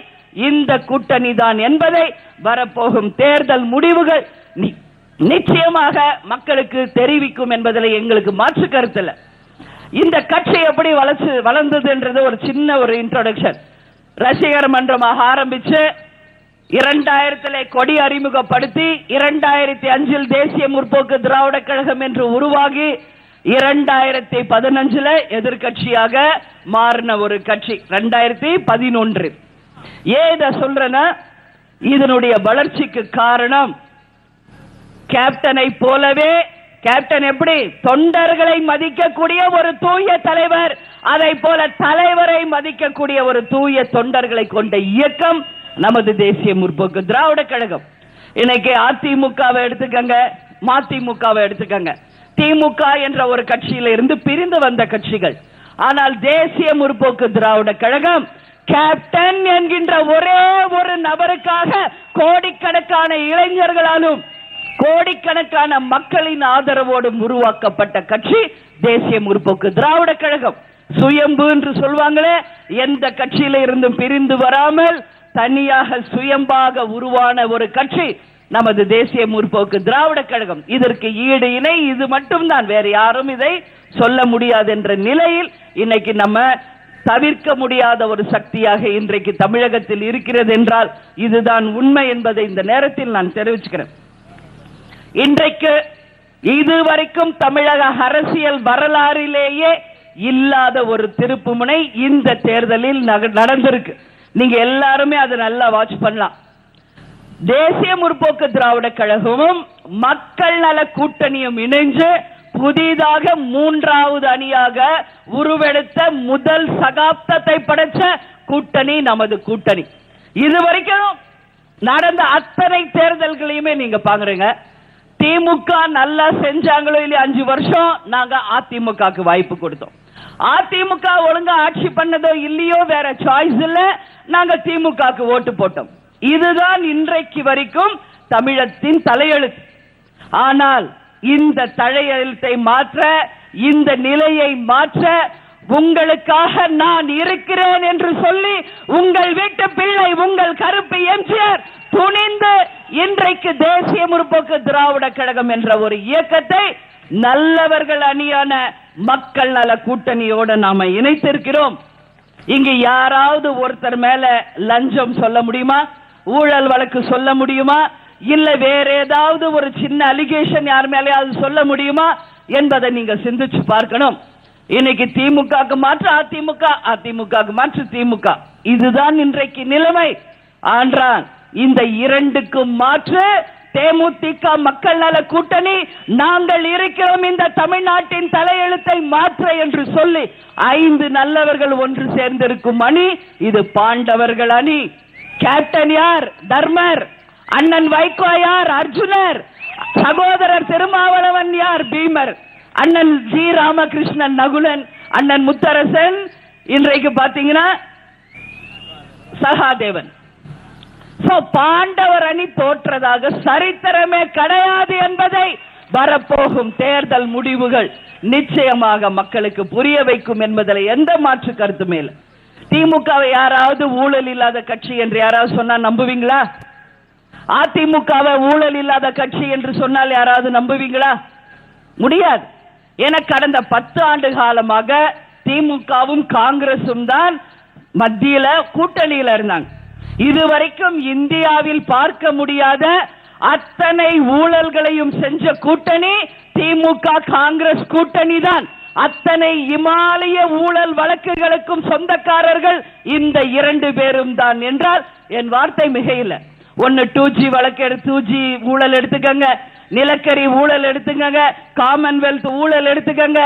இந்த கூட்டணி தான் என்பதை வரப்போகும் தேர்தல் முடிவுகள் நிச்சயமாக மக்களுக்கு தெரிவிக்கும் என்பதில் எங்களுக்கு மாற்று கருத்தில். இந்த கட்சி எப்படி வளர்ந்தது என்றது ஒரு சின்ன ஒரு இன்ட்ரோடக்ஷன். ரசிகர் மன்றமாக ஆரம்பிச்சு 2000 கொடி அறிமுகப்படுத்தி 2005 தேசிய முற்போக்கு திராவிட கழகம் என்று உருவாகி 2015 எதிர்கட்சியாக மாறின ஒரு கட்சி 2011. ஏன் இதை சொல்றேன்னா, இதனுடைய வளர்ச்சிக்கு காரணம் கேப்டனை போலவே, கேப்டன் எப்படி தொண்டர்களை மதிக்கக்கூடிய ஒரு தூய தலைவர், அதை போல தலைவரை மதிக்கக்கூடிய ஒரு தூய தொண்டர்களை கொண்ட இயக்கம் நமது தேசிய முற்போக்கு திராவிட கழகம். இன்னைக்கு அதிமுகவை எடுத்துக்கங்க, மதிமுகவை எடுத்துக்கங்க, திமுக என்ற ஒரு கட்சியில இருந்து பிரிந்து வந்த கட்சிகள். ஆனால் தேசிய முற்போக்கு திராவிட கழகம் கேப்டன் என்கின்ற ஒரே ஒரு நபருக்காக கோடிக்கணக்கான இளைஞர்களாலும் கோடிக்கணக்கான மக்களின் ஆதரவோடும் உருவாக்கப்பட்ட கட்சி தேசிய முற்போக்கு திராவிட கழகம். சுயம்பு என்று சொல்வாங்களே, எந்த கட்சியில இருந்தும் பிரிந்து வராமல் தனியாக சுயம்பாக உருவான ஒரு கட்சி நமது தேசிய முற்போக்கு திராவிட கழகம். இதற்கு ஈடு இணை இது மட்டும்தான், வேற யாரும் இதை சொல்ல முடியாது என்ற நிலையில் இன்னைக்கு நம்ம தவிர்க்க முடியாத ஒரு சக்தியாக இன்றைக்கு தமிழகத்தில் இருக்கிறது என்றால் இதுதான் உண்மை என்பதை இந்த நேரத்தில் நான் தெரிவிச்சுக்கிறேன். இன்றைக்கு இதுவரைக்கும் தமிழக அரசியல் வரலாறிலேயே இல்லாத ஒரு திருப்புமுனை இந்த தேர்தலில் நடந்திருக்கு. நீங்க எல்லாருமே அதை நல்லா வாட்ச் பண்ணலாம். தேசிய முற்போக்கு திராவிட கழகமும் மக்கள் நல கூட்டணியும் இணைஞ்சு புதிதாக 3வது அணியாக உருவெடுத்த முதல் சகாப்தத்தை படைச்ச கூட்டணி நமது கூட்டணி. இதுவரைக்கும் நடந்த அத்தனை தேர்தல்களையுமே நீங்க பாக்குறீங்க. திமுக நல்லா செஞ்சாங்களோ இல்லையா, 5 வருஷம் நாங்க அதிமுகக்கு வாய்ப்பு கொடுத்தோம். அதிமுக ஒழுங்கா ஆட்சி பண்ணதோ இல்லையோ வேற சாய்ஸ் இல்ல, நாங்க திமுகக்கு ஓட்டு போட்டோம். இதுதான் இன்றைக்கு வரைக்கும் தமிழகத்தின் தலையெழுத்து. ஆனால் இந்த தலையெழுத்தை மாற்ற, இந்த நிலையை மாற்ற உங்களுக்காக நான் இருக்கிறேன் என்று சொல்லி உங்கள் வீட்டு பிள்ளை உங்கள் கருப்பு எம்ஜிஆர் துணிந்து இன்றைக்கு தேசிய முற்போக்கு திராவிட கழகம் என்ற ஒரு இயக்கத்தை நல்லவர்கள் அணியான மக்கள் நல கூட்டணியோடு நாம இணைத்திருக்கிறோம். இங்கு யாராவது ஒருத்தர் மேல லஞ்சம் சொல்ல முடியுமா, ஊழல் வழக்கு சொல்ல முடியுமா, இல்ல வேற ஏதாவது ஒரு சின்ன அலிகேஷன் யார் மேலேயாவது சொல்ல முடியுமா என்பதை நீங்க சிந்திச்சு பார்க்கணும். இன்னைக்கு திமுகக்கு மாற்று அதிமுக, அதிமுகக்கு மாற்று திமுக, இதுதான் இன்றைக்கு நிலைமை. ஆன்றான் இந்த இரண்டுக்கும் மாற்று தேமுதிக மக்கள் நல கூட்டணி நாங்கள் இருக்கிறோம் இந்த தமிழ்நாட்டின் தலையெழுத்தை மாற்ற என்று சொல்லி 5 நல்லவர்கள் ஒன்று சேர்ந்திருக்கும் அணி இது பாண்டவர்கள் அணி. கேப்டன் யார்? தர்மர். அண்ணன் வைகோ யார்? அர்ஜுனர். சகோதரர் திருமாவளவன் யார்? பீமர். அண்ணன் ஜி ராமகிருஷ்ணன் நகுலன், அண்ணன் முத்தரசன், இன்றைக்கு பாத்தீங்கன்னா சகாதேவன். பாண்டவர் அணி தோற்றதாக சரித்திரமே கிடையாது என்பதை வரப்போகும் தேர்தல் முடிவுகள் நிச்சயமாக மக்களுக்கு புரிய வைக்கும் என்பதில் எந்த மாற்று கருத்துமே இல்லை. திமுகவை யாராவது ஊழல் இல்லாத கட்சி என்று யாராவது சொன்னா நம்புவீங்களா? அதிமுகவை ஊழல் இல்லாத கட்சி என்று சொன்னால் யாராவது நம்புவீங்களா? முடியாது. என கடந்த 10 ஆண்டு காலமாக திமுகவும் காங்கிரசும் தான் மத்தியில கூட்டணியில இருந்தாங்க. இதுவரைக்கும் இந்தியாவில் பார்க்க முடியாத அத்தனை ஊழல்களையும் செஞ்ச கூட்டணி திமுக காங்கிரஸ் கூட்டணி தான். அத்தனை இமாலய ஊழல் வழக்குகளுக்கும் சொந்தக்காரர்கள் இந்த 2 பேரும் தான் என்றால் என் வார்த்தை மிகையில்லை. ஒன்னு 2G வழக்கு 2G ஊழல் எடுத்துக்கங்க, நிலக்கரி ஊழல் எடுத்துக்கங்க, காமன்வெல்த் ஊழல் எடுத்துக்கங்க.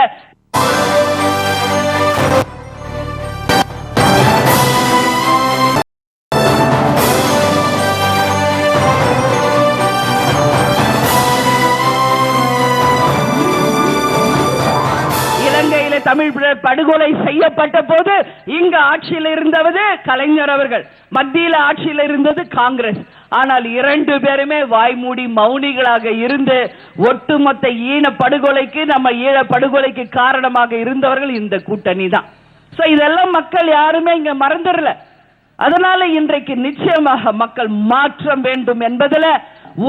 தமிழ் படுகொலை செய்யப்பட்ட போது இங்க ஆட்சியில் இருந்தவது கலைஞர் அவர்கள், மத்தியில் ஆட்சியில் இருந்தது காங்கிரஸ். ஆனால் 2 பேருமே வாய்மூடி மௌனிகளாக இருந்து ஒட்டுமொத்த ஈழ படுகொலைக்கு, நம்ம ஈழ படுகொலைக்கு காரணமாக இருந்தவர்கள் இந்த கூட்டணி தான். இதெல்லாம் மக்கள் யாருமே இங்க மறந்துடல. அதனால இன்றைக்கு நிச்சயமாக மக்கள் மாற்றம் வேண்டும் என்பதில்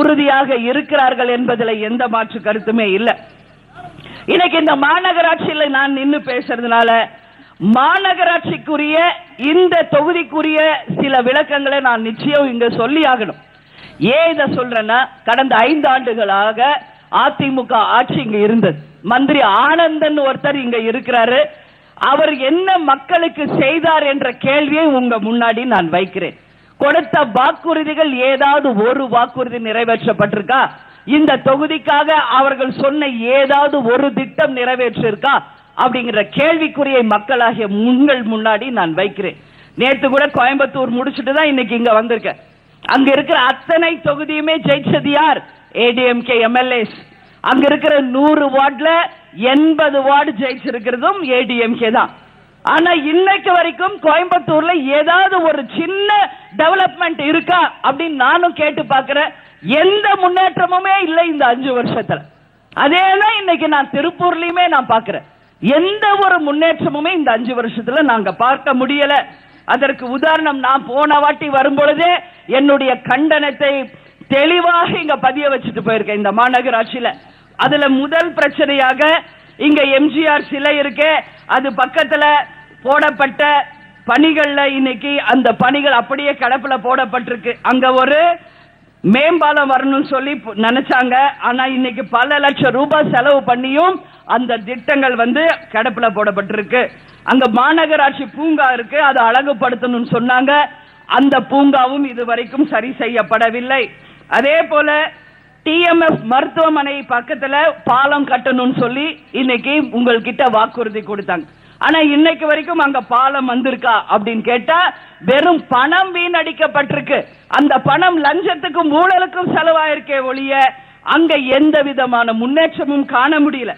உறுதியாக இருக்கிறார்கள் என்பதில் எந்த மாற்று கருத்துமே இல்லை. இன்னைக்கு இந்த மாநகராட்சியில் நான் நின்று பேசுறதுனால மாநகராட்சிக்குரிய இந்த தொகுதிக்குரிய சில விளக்கங்களை நான் நிச்சயம் இங்க சொல்லி ஆகணும். ஏன் இதை சொல்றேன்னா, கடந்த 5 ஆண்டுகளாக அதிமுக ஆட்சி இங்க இருந்தது. மந்திரி ஆனந்தன் ஒருத்தர் இங்க இருக்கிறாரு. அவர் என்ன மக்களுக்கு செய்தார் என்ற கேள்வியை உங்க முன்னாடி நான் வைக்கிறேன். கொடுத்த வாக்குறுதிகள் ஏதாவது ஒரு வாக்குறுதி நிறைவேற்றப்பட்டிருக்கா? இந்த தொகுதிக்காக அவர்கள் சொன்ன ஏதாவது ஒரு திட்டம் நிறைவேற்றிருக்கா அப்படிங்கிற கேள்விக்குறியை மக்களாகிய உங்கள் முன்னாடி நான் வைக்கிறேன். நேற்று கூட கோயம்புத்தூர் முடிச்சுட்டு தான் இன்னைக்கு இங்க வந்திருக்கேன். அங்க இருக்கிற அத்தனை தொகுதியுமே ஜெயிச்சது யார்? ஏடிஎம்கே எம்எல்ஏஸ். அங்க இருக்கிற 100 வார்டுல 80 வார்டு ஜெயிச்சிருக்கிறதும் ஏடிஎம்கே தான். ஆனா இன்னைக்கு வரைக்கும் கோயம்புத்தூர்ல ஏதாவது ஒரு சின்ன டெவலப்மெண்ட் இருக்கா அப்படின்னு நானும் கேட்டு பார்க்கிறேன். எந்த முன்னேற்றமுமே இல்லை இந்த 5 வருஷத்துல. அதேதான் இன்னைக்கு நான் திருப்பூர்லயுமே நான் பார்க்கிறேன். எந்த ஒரு முன்னேற்றமுமே இந்த 5 வருஷத்துல நாங்க பார்க்க முடியல. அதற்கு உதாரணம், நான் போன வாட்டி வரும்பொழுதே என்னுடைய கண்டனத்தை தெளிவாக இங்க பதிய வச்சுட்டு போயிருக்கேன் இந்த மாநகராட்சியில. அதுல முதல் பிரச்சனையாக இங்க எம்ஜிஆர் சிலை இருக்கு, அது பக்கத்துல போடப்பட்ட பணிகள்ல இன்னைக்கு அந்த பணிகள் அப்படியே கிடப்புல போடப்பட்டிருக்கு. அங்க ஒரு மேம்பாலம் வரணும்னு சொல்லி நினைச்சாங்க. ஆனா இன்னைக்கு பல லட்சம் ரூபாய் செலவு பண்ணியும் அந்த திட்டங்கள் கிடப்புல போடப்பட்டிருக்கு. அங்க மாநகராட்சி பூங்கா இருக்கு, அதை அழகுபடுத்தணும்னு சொன்னாங்க. அந்த பூங்காவும் இதுவரைக்கும் சரி செய்யப்படவில்லை. அதே போல டிஎம்எஃப் மருத்துவமனை பக்கத்துல பாலம் கட்டணும்னு சொல்லி இன்னைக்கு உங்கள்கிட்ட வாக்குறுதி கொடுத்தாங்க. ஆனா இன்னைக்கு வரைக்கும் அங்க பாலம் வந்திருக்கா அப்படின்னு கேட்டா வெறும் பணம் வீணடிக்கப்பட்டிருக்கு. அந்த பணம் லஞ்சத்துக்கும் ஊழலுக்கும் செலவாயிருக்கே ஒழிய அங்க எந்த விதமான முன்னேற்றமும் காண முடியல.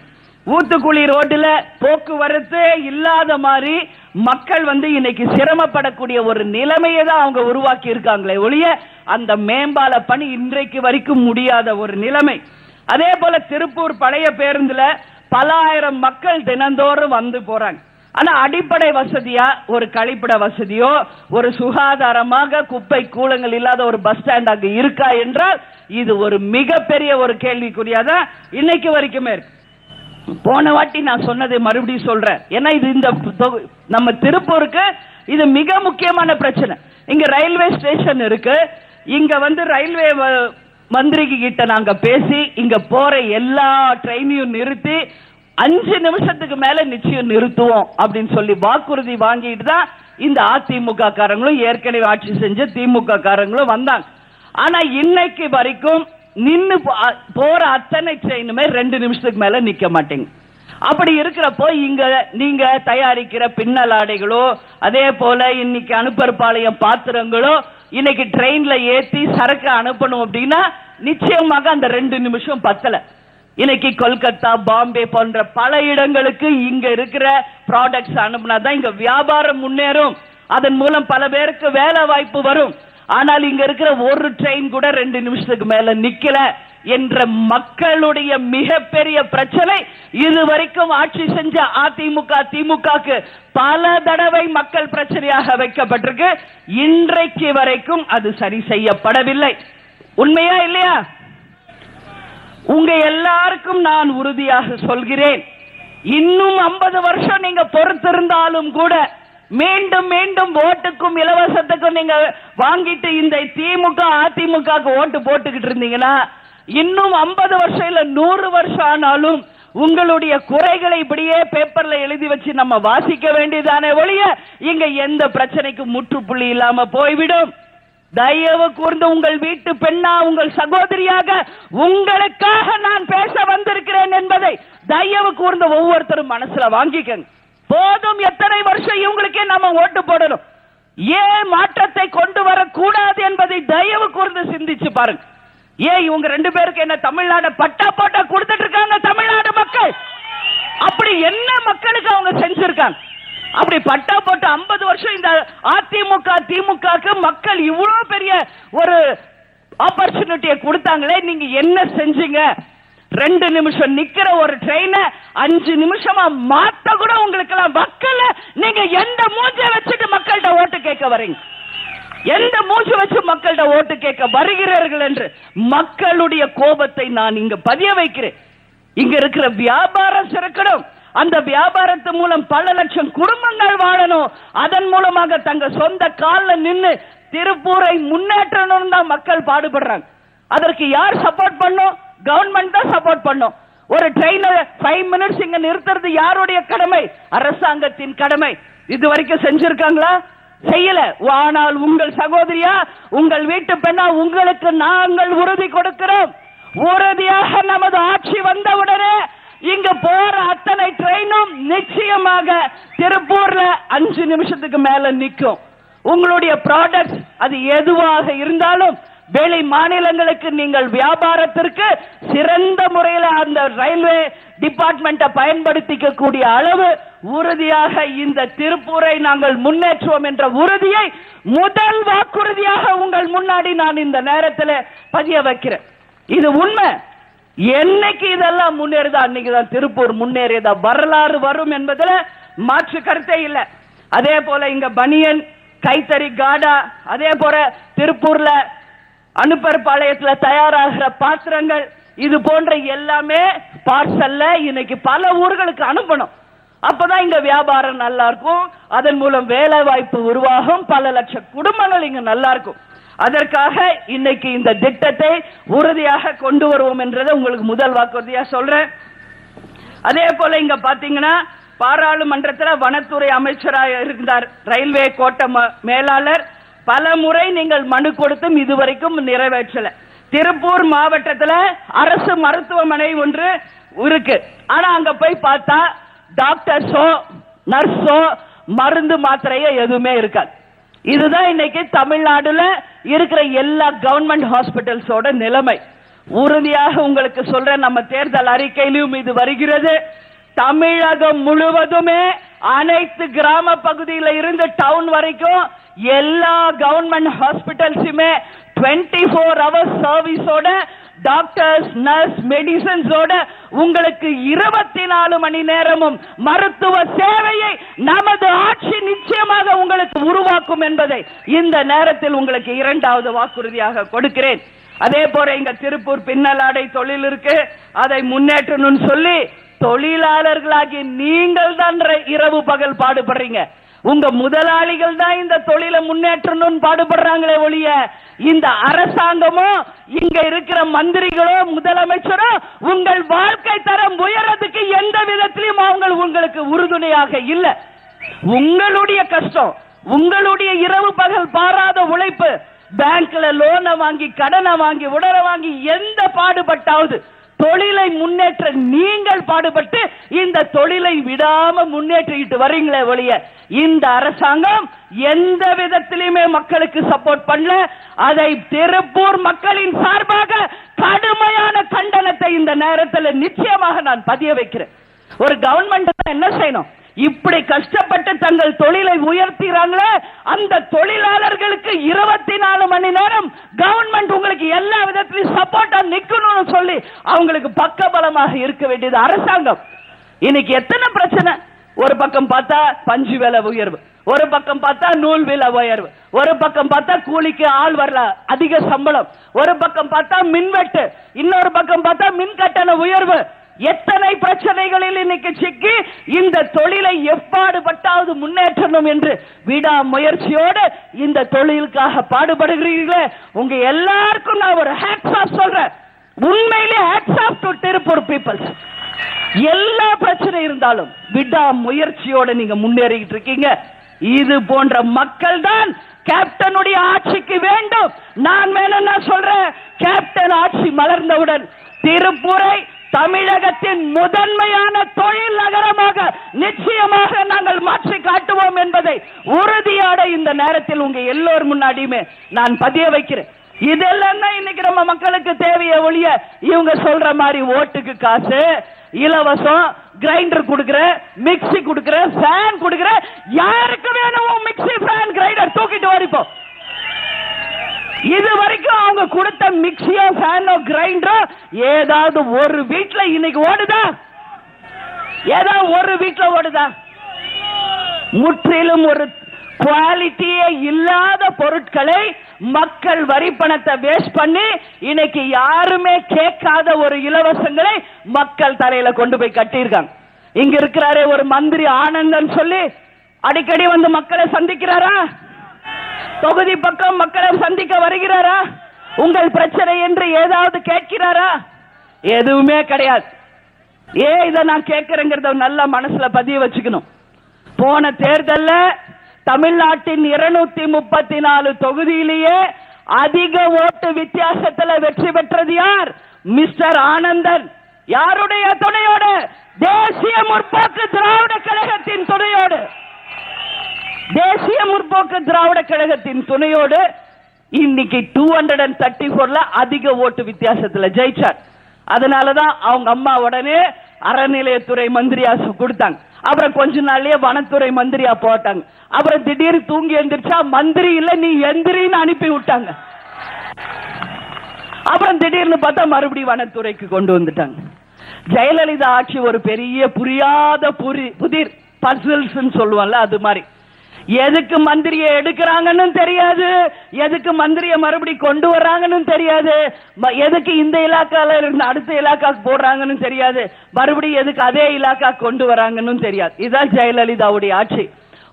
ஊத்துக்குளி ரோட்ல போக்குவரத்து இல்லாத மாதிரி மக்கள் இன்னைக்கு சிரமப்படக்கூடிய ஒரு நிலைமையை தான் அவங்க உருவாக்கி இருக்காங்களே ஒழிய அந்த மேம்பால பணி இன்றைக்கு வரைக்கும் முடியாத ஒரு நிலைமை. அதே போல திருப்பூர் பழைய பேருந்துல பல ஆயிரம் மக்கள் தினந்தோறும் வந்து போறாங்க. ஆனா அடிப்படை வசதியா ஒரு கழிப்பிட வசதியோ ஒரு சுகாதாரமாக குப்பை கூலங்கள் இல்லாத ஒரு பஸ் ஸ்டாண்ட் அங்க இருக்கா என்றால் இது ஒரு மிகப்பெரிய ஒரு கேள்விக்குறியாதான் இன்னைக்கு வரைக்குமே இருக்கு. போன வாட்டி நான் சொன்னதை மறுபடியும் சொல்றேன். ஏன்னா இது இந்த நம்ம திருப்பூருக்கு இது மிக முக்கியமான பிரச்சனை. இங்க ரயில்வே ஸ்டேஷன் இருக்கு. இங்க ரயில்வே மந்திரி கிட்ட நாங்க பேசி இங்க போற எல்லா ட்ரெயினையும் நிறுத்தி 5 நிமிஷத்துக்கு மேல நிச்சயம் நிறுத்துவோம் அப்படின்னு சொல்லி வாக்குறுதி வாங்கிட்டு தான் இந்த அதிமுக காரங்களும் ஏற்கனவே ஆட்சி செஞ்ச திமுக காரங்களும் வந்தாங்க. ஆனா இன்னைக்கு வரைக்கும் நின்னு போற அத்தனை ட்ரெயினுமே 2 நிமிஷத்துக்கு மேல நிக்க மாட்டேங்க. அப்படி இருக்கிறப்போ இங்க நீங்க தயாரிக்கிற பின்னல் ஆடைகளோ அதே போல இன்னைக்கு அனுப்பற்பாளையம் பாத்திரங்களோ இன்னைக்கு ட்ரெயின்ல ஏத்தி சரக்கு அனுப்பணும் அப்படின்னா நிச்சயமாக அந்த 2 நிமிஷம் பத்தல. இன்னைக்கு கொல்கத்தா பாம்பே போன்ற பல இடங்களுக்கு இங்க இருக்கிற ப்ராடக்ட்ஸ் அனுப்புனாதான் இங்க வியாபாரம் முன்னேறும். அதன் மூலம் பல பேருக்கு வேலை வாய்ப்பு வரும். ஆனால் இங்க இருக்கிற ஒரு ட்ரெயின் கூட 2 நிமிஷத்துக்கு மேல நிக்கல என்ற மக்களுடைய மிகப்பெரிய பிரச்சனை இதுவரைக்கும் ஆட்சி செஞ்ச அதிமுக திமுகக்கு பல தடவை மக்கள் பிரச்சனையாக வைக்கப்பட்டிருக்கு. இன்றைக்கு வரைக்கும் அது சரி செய்யப்படவில்லை. உண்மையா இல்லையா? உங்க எல்லாருக்கும் நான் உறுதியாக சொல்கிறேன், இன்னும் 50 வருஷம் நீங்க பொறுத்திருந்தாலும் கூட மீண்டும் மீண்டும் ஓட்டுக்கும் இலவசத்துக்கும் நீங்க வாங்கிட்டு இந்த திமுக அதிமுக ஓட்டு போட்டுக்கிட்டு இருந்தீங்கன்னா இன்னும் 50 வருஷம் இல்ல 100 வருஷம் ஆனாலும் உங்களுடைய குறைகளை இப்படியே பேப்பர்ல எழுதி வச்சு நம்ம வாசிக்க வேண்டியதானே ஒழிய இங்க எந்த பிரச்சனைக்கும் முற்றுப்புள்ளி இல்லாம போய்விடும். தயவு கூர்ந்து உங்கள் வீட்டு பெண்ணா உங்கள் சகோதரியாக உங்களுக்காக நான் பேச வந்திருக்கிறேன் என்பதை தயவு கூர்ந்து ஒவ்வொருத்தரும் மனசுல வாங்கிக்கங்க. போதும், எத்தனை வருஷம் இவங்களுக்கே நாம ஓட்டு போடணும்? ஏன் மாற்றத்தை கொண்டு வரக்கூடாது என்பதை தயவு கூர்ந்து சிந்திச்சு பாருங்க. ஏன் இவங்க 2 பேருக்கு என்ன தமிழ்நாடு பட்டா போட்டா கொடுத்துட்டு இருக்காங்க தமிழ்நாடு மக்கள்? அப்படி என்ன மக்களுக்கு அவங்க செஞ்சிருக்காங்க? அப்படி பட்டா போட்டு 50 வருஷம் இந்த அதிமுக திமுகக்கு மக்கள் இவ்வளவு பெரிய ஒரு ஆப்பர்ச்சுனிட்டியை கொடுத்தாங்களே, நீங்க என்ன செஞ்சீங்க? 2 நிமிஷம் நிக்கிற ஒரு ட்ரெயினை 5 நிமிஷமா மாத்த கூட உங்களுக்கு எல்லாம் மக்கள், நீங்க எந்த மூஞ்ச வச்சுட்டு மக்கள்கிட்ட ஓட்டு கேட்க வரீங்க? எந்த மூச்சு வச்சு மக்கள்கிட்ட ஓட்டு கேட்க வருகிறீர்கள் என்று மக்களுடைய கோபத்தை நான் இங்க பதிய வைக்கிறேன். இங்க இருக்கிற வியாபாரம் சிறக்கணும், அந்த வியாபாரத்து மூலம் பல லட்சம் குடும்பங்கள் வாழணும், அதன் மூலமாக தங்க சொந்த காலில் நின்று திருப்பூரை முன்னேற்றணும் தான் மக்கள் பாடுபடுறாங்க. அதற்கு யார் சப்போர்ட் பண்ணும்? கவர்மெண்ட் தான் சப்போர்ட் பண்ணும். ஒரு ட்ரெயினை 5 மினிட்ஸ் இங்க நிறுத்துறது யாருடைய கடமை? அரசாங்கத்தின் கடமை. இது வரைக்கும் செஞ்சிருக்காங்களா? செய்யல. ஆனால் உங்கள் சகோதரியா, உங்கள் வீட்டு பெண்ணா, உங்களுக்கு நாங்கள் உறுதி கொடுக்கிறோம். உறுதியாக நமது ஆட்சி வந்தவுடனே இங்க போற அத்தனை ட்ரெயினும் நிச்சயமாக திருப்பூர்ல 5 நிமிஷத்துக்கு மேல நிற்கும். உங்களுடைய ப்ராடக்ட் அது எதுவாக இருந்தாலும் வெளி மாநிலங்களுக்கு நீங்கள் வியாபாரத்திற்கு சிறந்த முறையில் அந்த ரயில்வே டிபார்ட்மெண்ட்டை பயன்படுத்திக்க கூடிய அளவு உறுதியாக இந்த திருப்பூரை நாங்கள் முன்னேற்றுவோம் என்ற உறுதியை முதல் வாக்குறுதியாக உங்கள் முன்னாடி நான் இந்த நேரத்தில் பதிய வைக்கிறேன். இது உண்மை. என்னைக்கு இதெல்லாம் முன்னேறுதா அன்னைக்குதான் திருப்பூர் முன்னேறியதா வரலாறு வரும் என்பதில் மாற்று கருத்தே இல்லை. அதே போல இங்க பனியன், கைத்தறி, காடா, அதே போல திருப்பூர்ல அனுப்பற்பாளையத்துல தயாராகிற பாத்திரங்கள், இது போன்ற எல்லாமே பார்சல்ல இன்னைக்கு பல ஊர்களுக்கு அனுப்பணும். அப்பதான் இங்க வியாபாரம் நல்லா இருக்கும், அதன் மூலம் வேலை வாய்ப்பு உருவாகும், பல லட்சம் குடும்பங்கள் இங்க நல்லா இருக்கும். அதற்காக இன்னைக்கு இந்த திட்டத்தை உறுதியாக கொண்டு வருவோம் என்றதை உங்களுக்கு முதல் வாக்குறுதியா சொல்றேன். அதே போல இங்க பாத்தீங்கன்னா பாராளுமன்றத்தில் வனத்துறை அமைச்சராக இருந்தார் ரயில்வே கோட்ட மேலாளர். பல முறை நீங்கள் மனு கொடுத்தும் இதுவரைக்கும் நிறைவேற்றல. திருப்பூர் மாவட்டத்தில் அரசு மருத்துவமனை ஒன்று இருக்கு, ஆனா அங்க போய் பார்த்தா டாக்டர்ஸோ நர்ஸோ மருந்து மாத்திரையோ எதுவுமே இருக்காது. இதுதான் இன்னைக்கு தமிழ்நாடுல இருக்கிற எல்லா கவர்மெண்ட் ஹாஸ்பிட்டல்ஸோட நிலைமை. உறுதியாக உங்களுக்கு சொல்றேன், நம்ம தேர்தல் அறிக்கையிலும் இது வருகிறது. தமிழகம் முழுவதுமே அனைத்து கிராம பகுதியில் இருந்து டவுன் வரைக்கும் எல்லா கவர்மெண்ட் ஹாஸ்பிட்டல்ஸுமே 24 hours சர்வீஸோட டாக்டர்ஸ், நர்ஸ், மெடிசன்ஸோட உங்களுக்கு 24 மணி நேரமும் மருத்துவ சேவையை நமது ஆட்சி நிச்சயமாக உங்களுக்கு உருவாக்கும் என்பதை இந்த நேரத்தில் உங்களுக்கு 2வது வாக்குறுதியாக கொடுக்கிறேன். அதே போல இங்க திருப்பூர் பின்னலாடை தொழில் இருக்கு, அதை முன்னேற்றணும்னு சொல்லி தொழிலாளர்களாகி நீங்கள் தான் இரவு பகல் பாடுபடுறீங்க. உங்க முதலாளிகள் தான் இந்த தொழிலை முன்னேற்றணும்னு பாடுபடுறாங்களே ஒழிய இந்த அரசாங்கமோ இங்க இருக்கிற மந்திரிகளோ முதலமைச்சரோ உங்கள் வாழ்க்கை தரம் உயரத்துக்கு எந்த விதத்திலும் உங்களுக்கு உறுதுணையாக இல்லை. உங்களுடைய கஷ்டம், உங்களுடைய இரவு பகல் பாராத உழைப்பு, பேங்க்ல லோனை வாங்கி கடனை வாங்கி உடலை வாங்கி எந்த பாடுபட்டாவது தொழிலை முன்னேற்ற நீங்கள் பாடுபட்டு இந்த தொழிலை விடாம முன்னேற்றிட்டு வரீங்களே ஒழிய இந்த அரசாங்கம் எந்த விதத்திலுமே மக்களுக்கு சப்போர்ட் பண்ணல. அதை திருப்பூர் மக்களின் சார்பாக கடுமையான கண்டனத்தை இந்த நேரத்தில் நிச்சயமாக நான் பதிய வைக்கிறேன். ஒரு கவர்மெண்ட் என்ன செய்யணும்? இப்படி கஷ்டப்பட்டு தங்கள் தொழிலை உயர்த்திறாங்களே அந்த தொழிலாளர்களுக்கு 24 மணி நேரம் கவர்மெண்ட் உங்களுக்கு எல்லா விதத்திலும் சப்போர்ட்டா நிக்கணும்னு சொல்லி அவங்களுக்கு பக்கபலமாக இருக்க வேண்டியது அரசாங்கம். இன்னைக்கு எத்தனை பிரச்சனை? ஒரு பக்கம் பார்த்தா பஞ்சு விலை உயர்வு, ஒரு பக்கம் பார்த்தா நூல் விலை உயர்வு, ஒரு பக்கம் பார்த்தா கூலிக்கு ஆள் வரல அதிக சம்பளம், ஒரு பக்கம் பார்த்தா மின்வெட்டு, இன்னொரு பக்கம் பார்த்தா மின் கட்டண உயர்வு. எத்தனை பிரச்சனைகளில் இன்னைக்கு சிக்கி இந்த தொழிலை எப்பாடுபட்டாவது முன்னேற்றணும் என்று விடா முயற்சியோடு இந்த தொழிலுக்காக பாடுபடுகிறீர்களே, உங்க எல்லாருக்கும் நான் ஒரு ஹேட்ஸ் ஆஃப் சொல்றேன். உண்மையிலே hats off to Tiruppur peoples. எல்லா பிரச்சனை இருந்தாலும் விடா முயற்சியோட நீங்க முன்னேறிட்டு இருக்கீங்க. இது போன்ற மக்கள் தான் கேப்டனுடைய ஆட்சிக்கு வேண்டும். நான் வேணும்னா சொல்றேன், கேப்டன் ஆட்சி மலர்ந்தவுடன் திருப்பூரை தமிழகத்தின் முதன்மையான தொழில் நகரமாக நிச்சயமாக நாங்கள் மாற்றி காட்டுவோம் என்பதை உறுதியோட இந்த நேரத்தில் உங்க எல்லோர் முன்னாடியுமே நான் பதிய வைக்கிறேன். இதெல்லாம் தான் இன்னைக்கு நம்ம மக்களுக்கு தேவையை ஒழிய இவங்க சொல்ற மாதிரி ஓட்டுக்கு காசு, இலவசம் கிரைண்டர் கொடுக்கிறேன், மிக்ஸி கொடுக்கிறேன், ஃபேன் கொடுக்கிறேன். யாருக்கு வேணும் மிக்ஸி, ஃபேன், கிரைண்டர்? தூக்கிட்டு வரிப்போ. இது வரைக்கும் அவங்க கொடுத்த மிக்ஸியோ ஃபேனோ கிரைண்டரோ ஏதாவது ஒரு வீட்டுல இன்னைக்கு ஓடுதா? ஏதாவது ஒரு வீட்டுல ஓடுதா? முற்றிலும் ஒரு குவாலிட்டியே இல்லாத பொருட்களை மக்கள் வரி பணத்தை வேஸ்ட் பண்ணி இன்னைக்கு யாருமே கேட்காத ஒரு இலவசங்களை மக்கள் தலையில கொண்டு போய் கட்டியிருக்காங்க. இங்க இருக்கிறாரே ஒரு மந்திரி ஆனந்தன் சொல்லி அடிக்கடி வந்து மக்களை சந்திக்கிறாரா? தொகுதி பக்கம் மக்களை சந்திக்க வருகிறாரா? உங்கள் பிரச்சனை என்று ஏதாவது கேட்கிறாரா? எதுவுமே கிடையாது. ஏன் இதை நான் கேட்கிறேங்கிறத நல்ல மனசுல பதிய வச்சுக்கணும். போன தேர்தல்ல தமிழ்நாட்டின் 234 தொகுதியிலேயே அதிக ஓட்டு வித்தியாசத்துல வெற்றி பெற்றது யார்? மிஸ்டர் ஆனந்தன். யாருடைய துணையோடு? தேசிய முற்போக்கு திராவிட கழகத்தின் துணையோடு. தேசிய முற்போக்கு திராவிட கழகத்தின் துணையோடு இன்னைக்கு 234ல அதிக ஓட்டு வித்தியாசத்துல ஜெயிச்சார். அதனாலதான் அவங்க அம்மா உடனே அறநிலையத்துறை மந்திரியா கொடுத்தாங்க. அப்புறம் கொஞ்ச நாள்லயே வனத்துறை மந்திரியா போட்டாங்க. அப்புறம் திடீர்னு தூங்கி எந்திரிச்சா மந்திரி இல்ல நீ எந்திரின்னு அனுப்பி விட்டாங்க. அப்புறம் திடீர்னு பார்த்தா மறுபடியும் வனத்துறைக்கு கொண்டு வந்துட்டாங்க. ஜெயலலிதா ஆட்சி ஒரு பெரிய புரியாத புதிர் பசில்ஸ் சொல்லுவாங்கல்ல, அது மாதிரி. எதுக்கு மந்திரியை எடுக்கிறாங்கன்னு தெரியாது, எதுக்கு மந்திரியை மறுபடி கொண்டு வர்றாங்கன்னு தெரியாது, எதுக்கு இந்த இலாக்கால இருந்து அடுத்த இலாக்காக்கு போடுறாங்கன்னு தெரியாது, மறுபடியும் எதுக்கு அதே இலாக்கா கொண்டு வராங்கன்னு தெரியாது. இதுதான் ஜெயலலிதாவுடைய ஆட்சி.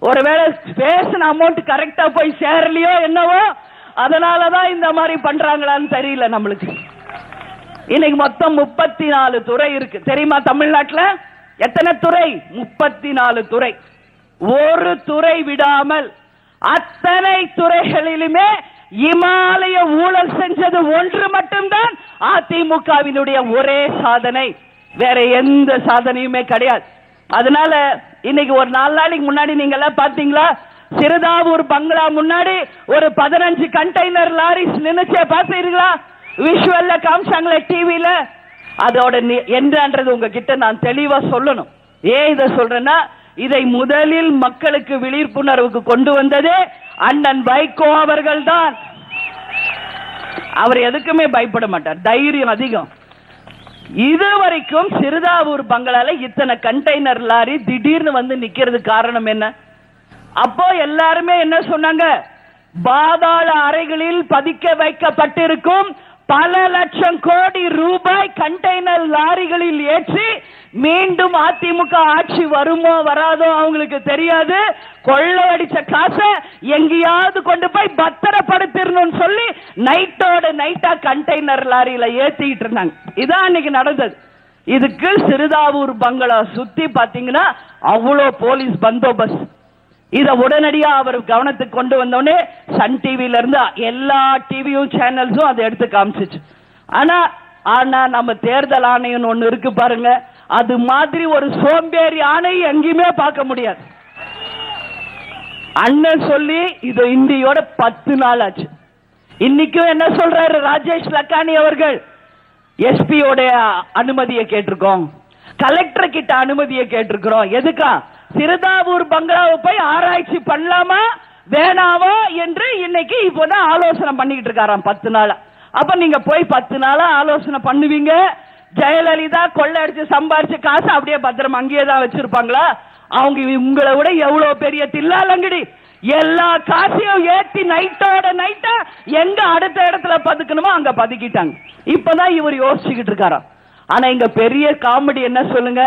ஒருவேளை பேசின அமௌண்ட் கரெக்டா போய் சேரலையோ என்னவோ, அதனாலதான் இந்த மாதிரி பண்றாங்களான்னு தெரியல நம்மளுக்கு. இன்னைக்கு மொத்தம் 34 துறை இருக்கு தெரியுமா? தமிழ்நாட்டில் எத்தனை துறை? 34 துறை. ஒரு துறை விடாமல் அத்தனை துறைகளிலுமே இமாலய ஊழல் செஞ்சது ஒன்று மட்டும்தான் அதிமுகவினுடைய ஒரே சாதனை. வேற எந்த சாதனையுமே கிடையாது. அதனால இன்னைக்கு ஒரு 4 நாளைக்கு முன்னாடி நீங்க எல்லாம் பாத்தீங்களா? சிறுதாவூர் பங்களா முன்னாடி ஒரு 15 கண்டெய்னர் லாரிஸ் நின்னுச்சே, பாத்தீங்களா? விஷுவல்ல காமிச்சாங்களே, டிவில. அதோட என்னன்றது உங்ககிட்ட நான் தெளிவா சொல்லணும். ஏன் இதை சொல்றேன்னா, இதை முதலில் மக்களுக்கு விழிப்புணர்வுக்கு கொண்டு வந்ததே அண்ணன் வைகோ அவர்கள் தான். அவர் எதுக்குமே பயப்பட மாட்டார், தைரியம் அதிகம். இதுவரைக்கும் சிறுதாவூர் பங்களால இத்தனை கண்டெய்னர் லாரி திடீர்னு வந்து நிக்கிறது காரணம் என்ன? அப்போ எல்லாருமே என்ன சொன்னாங்க? பாதாள அறைகளில் பதிக்க வைக்கப்பட்டிருக்கும் பல லட்சம் கோடி ரூபாய் கண்டெய்னர் லாரிகளில் ஏற்றி மீண்டும் அதிமுக ஆட்சி வருமோ வராதோ அவங்களுக்கு தெரியாது. கொள்ளையடிச்ச காசை எங்கேயாவது கொண்டு போய் பத்திரப்படுத்திடணும் சொல்லி நைட்டோட நைட்டா கண்டெய்னர் லாரியில ஏத்திட்டு இருந்தாங்க. இதான் இன்னைக்கு நடந்தது. இதுக்கு சிறுதாவூர் பங்களா சுத்தி பாத்தீங்கன்னா அவ்வளோ போலீஸ் பந்தோபஸ்த். இத உடனடியா அவர் கவனத்துக்கு கொண்டு வந்தோடனே சன் டிவில இருந்து எல்லா டிவியும் சேனல்ஸும் அதை எடுத்து காமிச்சிச்சு. ஆனா நம்ம தேர்தல் ஆணையம் ஒண்ணு இருக்கு பாருங்க, அது மாதிரி ஒரு சோம்பேறி ஆணை எங்கேயுமே பார்க்க முடியாது. அண்ணன் சொல்லி இது இந்தியோட 10 நாள் ஆச்சு. இன்னைக்கும் என்ன சொல்றாரு ராஜேஷ் லக்கானி அவர்கள்? எஸ்பியோட அனுமதியை கேட்டிருக்கோம், கலெக்டர் கிட்ட அனுமதியை கேட்டிருக்கிறோம். எதுக்கா? சிறுதாவூர் பங்களாவை போய் ஆராய்ச்சி பண்ணலாமா வேணாவா என்று இன்னைக்கு இப்போதான் ஆலோசனை பண்ணிக்கிட்டு இருக்காராம் 10 நாளா. அப்ப நீங்க போய் 10 நாளா ஆலோசனை பண்ணுவீங்க. ஜெயலலிதா கொள்ளையடிச்சு சம்பாரிச்சு காசு அப்படியே பத்திரம் அங்கேயே தான் வச்சிருப்பாங்களா? அவங்க உங்களை விட எவ்வளவு பெரிய தில்லாலங்கடி. எல்லா காசையும் ஏத்தி நைட்டோட நைட்டா எங்க அடுத்த இடத்துல பதுக்கணுமோ அங்க பதுக்கிட்டாங்க. இப்பதான் இவர் யோசிச்சுக்கிட்டு இருக்காராம். ஆனா இங்க பெரிய காமெடி என்ன சொல்லுங்க?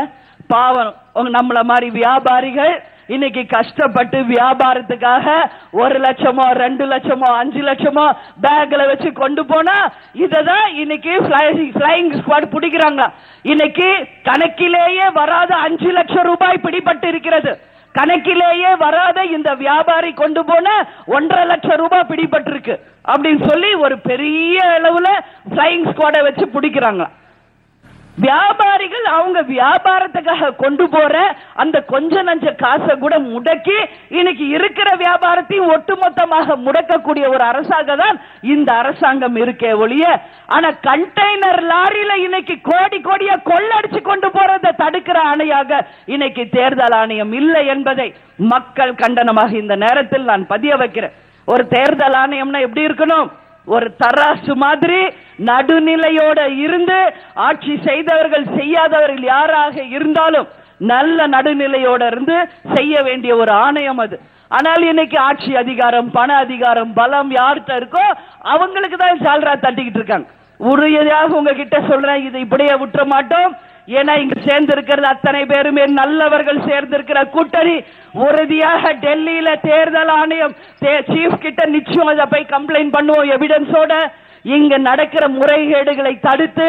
பாவம் நம்மள மாதிரி வியாபாரிகள் இன்னைக்கு கஷ்டப்பட்டு வியாபாரத்துக்காக 1 லட்சமோ 2 லட்சமோ 5 லட்சமோ பேக்ல வச்சு கொண்டு போனா இததான் இன்னைக்கு ஃபிளையிங் ஸ்குவாட் பிடிக்கிறாங்க. இன்னைக்கு கணக்கிலேயே வராத 5 லட்சம் ரூபாய் பிடிபட்டு இருக்கிறது. கணக்கிலேயே வராத இந்த வியாபாரி கொண்டு போன 1.5 லட்சம் ரூபாய் பிடிபட்டு இருக்கு அப்படின்னு சொல்லி ஒரு பெரிய அளவுல ஃபிளையிங் ஸ்குவாடை வச்சு பிடிக்கிறாங்க. வியாபாரிகள் அவங்க வியாபாரத்துக்காக கொண்டு போற அந்த கொஞ்ச நஞ்ச காசை கூட முடக்கி இன்னைக்கு இருக்கிற வியாபாரத்தையும் ஒட்டுமொத்தமாக முடக்கக்கூடிய ஒரு அரசாங்கம் தான் இந்த அரசாங்கம் இருக்கே ஒழிய, ஆனா கண்டெய்னர் லாரியில இன்னைக்கு கோடி கோடியா கொள்ளடிச்சு கொண்டு போறதை தடுக்கிற ஆணையாக இன்னைக்கு தேர்தல் ஆணையம் இல்லை என்பதை மக்கள் கண்டனமாக இந்த நேரத்தில் நான் பதிய வைக்கிறேன். ஒரு தேர்தல் ஆணையம்னா எப்படி இருக்கணும்? ஒரு தராசு மாதிரி நடுநிலையோட இருந்து ஆட்சி செய்தவர்கள் செய்யாதவர்கள் யாராக இருந்தாலும் நல்ல நடுநிலையோட இருந்து செய்ய வேண்டிய ஒரு ஆணையம் அது. ஆனால் இன்னைக்கு ஆட்சி அதிகாரம், பண அதிகாரம், பலம் யார்கிட்ட இருக்கோ அவங்களுக்கு தான் சால்ரா தட்டிக்கிட்டு இருக்காங்க. உறுதியாக உங்ககிட்ட சொல்றேன், இது இப்படியே விட்டுற மாட்டோம். ஏன்னா இங்க சேர்ந்து இருக்கிறது அத்தனை பேருமே நல்லவர்கள் சேர்ந்திருக்கிற கூட்டணி. உறுதியாக டெல்லியில தேர்தல் ஆணையம் சீஃப் கிட்ட நிச்சயம் அதை போய் கம்ப்ளைண்ட் பண்ணுவோம் எவிடன்ஸோட. இங்க நடக்கிற முறைகேடுகளை தடுத்து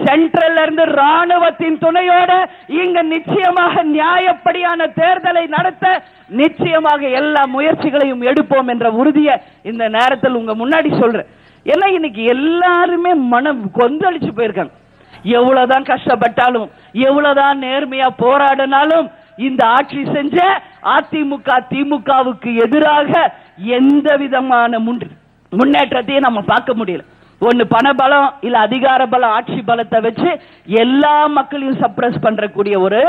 சென்ட்ரல்ல இருந்து ராணுவத்தின் துணையோட இங்க நிச்சயமாக நியாயப்படியான தேர்தலை நடத்த நிச்சயமாக எல்லா முயற்சிகளையும் எடுப்போம் என்ற உறுதியை இந்த நேரத்தில் உங்க முன்னாடி சொல்றேன். ஏன்னா இன்னைக்கு எல்லாருமே மனம் கொந்தளிச்சு போயிருக்காங்க. எவ்வளவுதான் கஷ்டப்பட்டாலும், எவ்வளவுதான் நேர்மையா போராடினாலும் இந்த ஆட்சி செஞ்ச அதிமுக திமுகவுக்கு எதிராக எந்த விதமான முன்னேற்றத்தையும் நம்ம பார்க்க முடியல. ஒன்னு பணபலம் இல்ல அதிகார பலம், ஆட்சி பலத்தை வச்சு எல்லா மக்களையும் சப்ரஸ் பண்றக்கூடிய ஒரு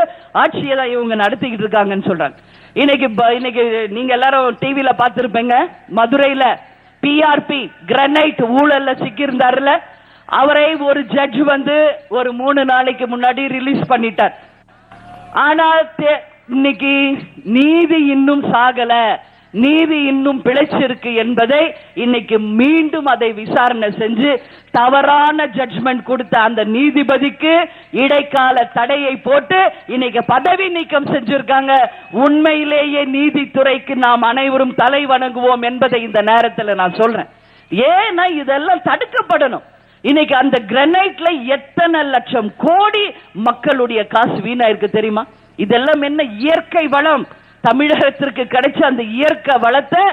ஆட்சியை தான் இவங்க நடத்திக்கிட்டு இருக்காங்கன்னு சொல்றாங்க. இன்னைக்கு நீங்க எல்லாரும் டிவில பார்த்திருப்பீங்க, மதுரையில பிஆர்பி கிரனைட் ஊழல்ல சிக்கி இருந்தாருல, அவரை ஒரு ஜட்ஜ் வந்து ஒரு 3 நாளைக்கு முன்னாடி ரிலீஸ் பண்ணிட்டார். ஆனால் இன்னைக்கு நீதி இன்னும் சாகல, நீதி இன்னும் பிழைச்சிருக்கு என்பதை இன்னைக்கு மீண்டும் அதை விசாரணை செஞ்சு தவறான ஜட்ஜ்மெண்ட் கொடுத்த அந்த நீதிபதிக்கு இடைக்கால தடையை போட்டு இன்னைக்கு பதவி நீக்கம் செஞ்சிருக்காங்க. உண்மையிலேயே நீதித்துறைக்கு நாம் அனைவரும் தலை வணங்குவோம் என்பதை இந்த நேரத்தில் நான் சொல்றேன். ஏன்னா இதெல்லாம் தடுக்கப்படணும். இன்னைக்கு அந்த கிரனைட்ல எத்தனை லட்சம் கோடி மக்களுடைய காசு வீணா இருக்கு தெரியுமா? இதெல்லாம் என்ன இயற்கை வளம். தமிழகத்திற்கு கிடைச்ச அந்த இயற்கை வளத்தை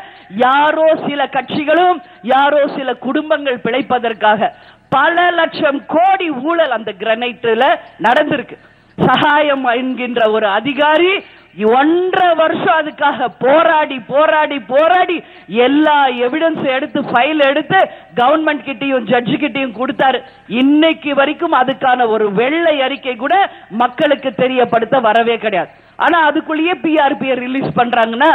யாரோ சில கட்சிகளும் யாரோ சில குடும்பங்கள் பிழைப்பதற்காக பல லட்சம் கோடி ஊழல் அந்த கிரனைட்ல நடந்திருக்கு. சகாயம் என்கின்ற ஒரு அதிகாரி 1.5 வருஷம் அதுக்காக போராடி போராடி போராடி எல்லா எவிடன்ஸ் எடுத்து ஃபைல் எடுத்து கவர்மெண்ட் கிட்டையும் ஜட்ஜு கிட்டையும் கொடுத்தாரு. இன்னைக்கு வரைக்கும் அதுக்கான ஒரு வெள்ளை அறிக்கை கூட மக்களுக்கு தெரியப்படுத்த வரவே கிடையாது. ஆனா அதுக்குள்ளேயே பிஆர்பியை ரிலீஸ் பண்றாங்கன்னா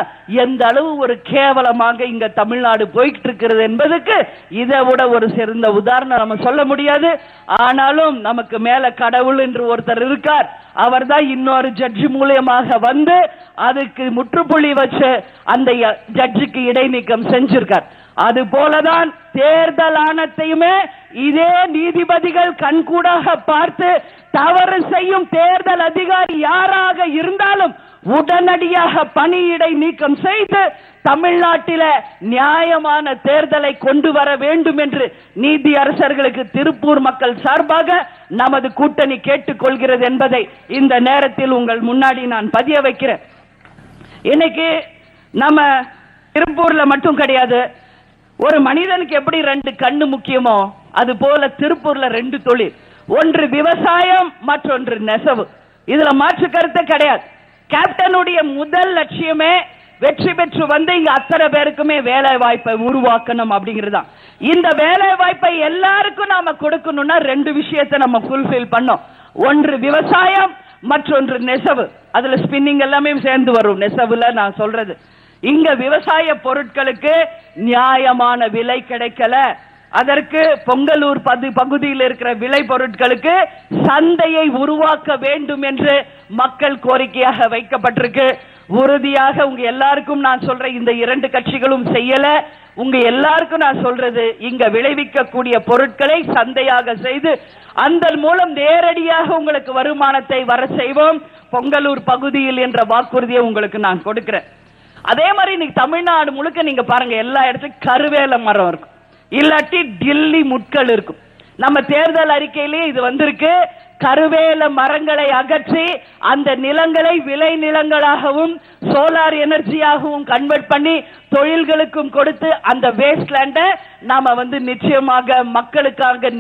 எந்த அளவு ஒரு கேவலமாக இங்க தமிழ்நாடு போயிட்டு இருக்கிறது என்பதுக்கு இதை விட ஒரு சிறந்த உதாரணம் நம்ம சொல்ல முடியாது. ஆனாலும் நமக்கு மேல கடவுள் என்று ஒருத்தர் இருக்கார். அவர் தான் இன்னொரு ஜட்ஜி மூலமாக வந்து அதுக்கு முற்றுப்புள்ளி வச்சு அந்த ஜட்ஜுக்கு இடைநீக்கம் செஞ்சிருக்கார். அது போலதான் தேர்தல் ஆணையத்தையுமே இதே நீதிபதிகள் கண்கூடாக பார்த்து தவறு செய்யும் தேர்தல் அதிகாரி யாராக இருந்தாலும் உடனடியாக பணியிடை நீக்கம் செய்து தமிழ்நாட்டில நியாயமான தேர்தலை கொண்டு வர வேண்டும் என்று நீதி அரசர்களுக்கு திருப்பூர் மக்கள் சார்பாக நமது கூட்டணி கேட்டுக்கொள்கிறது என்பதை இந்த நேரத்தில் உங்கள் முன்னாடி நான் பதிய வைக்கிறேன். இன்னைக்கு நம்ம திருப்பூர்ல மட்டும் கிடையாது, ஒரு மனிதனுக்கு எப்படி 2 கண்ணு முக்கியமோ அது போல திருப்பூர்ல 2 தொழில், ஒன்று விவசாயம் மற்றொன்று நெசவு. இதுல மாற்று கருத்து கிடையாது. கேப்டனுடைய முதல் லட்சியமே வெற்றி பெற்று வந்து இங்க அத்தனை பேருக்குமே வேலை வாய்ப்பை உருவாக்கணும் அப்படிங்கிறது. இந்த வேலை வாய்ப்பை எல்லாருக்கும் நாம கொடுக்கணும்னா 2 விஷயத்தை நம்ம ஃபுல்ஃபில் பண்ணோம். ஒன்று விவசாயம், மற்றொன்று நெசவு. அதுல ஸ்பின்னிங் எல்லாமே சேர்ந்து வரும் நெசவுல. நான் சொல்றது இங்க விவசாய பொருட்களுக்கு நியாயமான விலை கிடைக்கல. அதற்கு பொங்கலூர் பகுதியில் இருக்கிற விளை பொருட்களுக்கு சந்தையை உருவாக்க வேண்டும் என்று மக்கள் கோரிக்கையாக வைக்கப்பட்டிருக்கு. உறுதியாக உங்க எல்லாருக்கும் நான் சொல்றேன், இந்த 2 கட்சிகளும் செய்யல. உங்க எல்லாருக்கும் நான் சொல்றது, இங்க விளைவிக்கக்கூடிய பொருட்களை சந்தையாக செய்து அந்த மூலம் நேரடியாக உங்களுக்கு வருமானத்தை வர செய்வோம் பொங்கலூர் பகுதியில் என்ற வாக்குறுதியை உங்களுக்கு நான் கொடுக்கிறேன். அதே மாதிரி இன்னைக்கு தமிழ்நாடு முழுக்க நீங்க பாருங்க, எல்லா இடத்துலயும் கருவேல மரம் இருக்கும், இல்லாட்டி டில்லி முட்கள் இருக்கும். நம்ம தேர்தல் அறிக்கையிலேயே இது வந்திருக்கு. கருவேல மரங்களை அகற்றி அந்த நிலங்களை விளை நிலங்களாகவும் சோலார் எனர்ஜியாகவும் கன்வெர்ட் பண்ணி தொழில்களுக்கும் கொடுத்து அந்த வேஸ்ட்லேண்டை நாம நிச்சயமாக மக்களுக்காக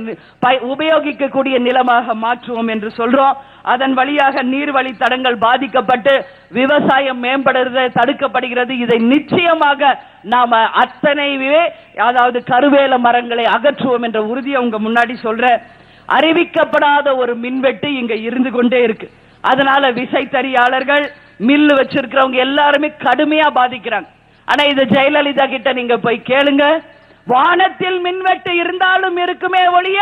உபயோகிக்கக்கூடிய நிலமாக மாற்றுவோம் என்று சொல்றோம். அதன் வழியாக நீர்வழி தடங்கள் பாதிக்கப்பட்டு விவசாயம் மேம்படுறது தடுக்கப்படுகிறது. இதை நிச்சயமாக நாம அத்தனைவே அதாவது கருவேல மரங்களை அகற்றுவோம் என்ற உறுதியை உங்க முன்னாடி சொல்றேன். அறிவிக்கப்படாத ஒரு மின்வெட்டு இங்க இருந்து கொண்டே இருக்கு. அதனால விசைத்தறியாளர்கள் மில்லு வச்சிருக்கிறவங்க எல்லாருமே கடுமையா பாதிக்கிறாங்க. ஆனா இது ஜெயலலிதா கிட்ட நீங்க போய் கேளுங்க, வானத்தில் மின்வெட்டு இருந்தாலும் இருக்குமே ஒழிய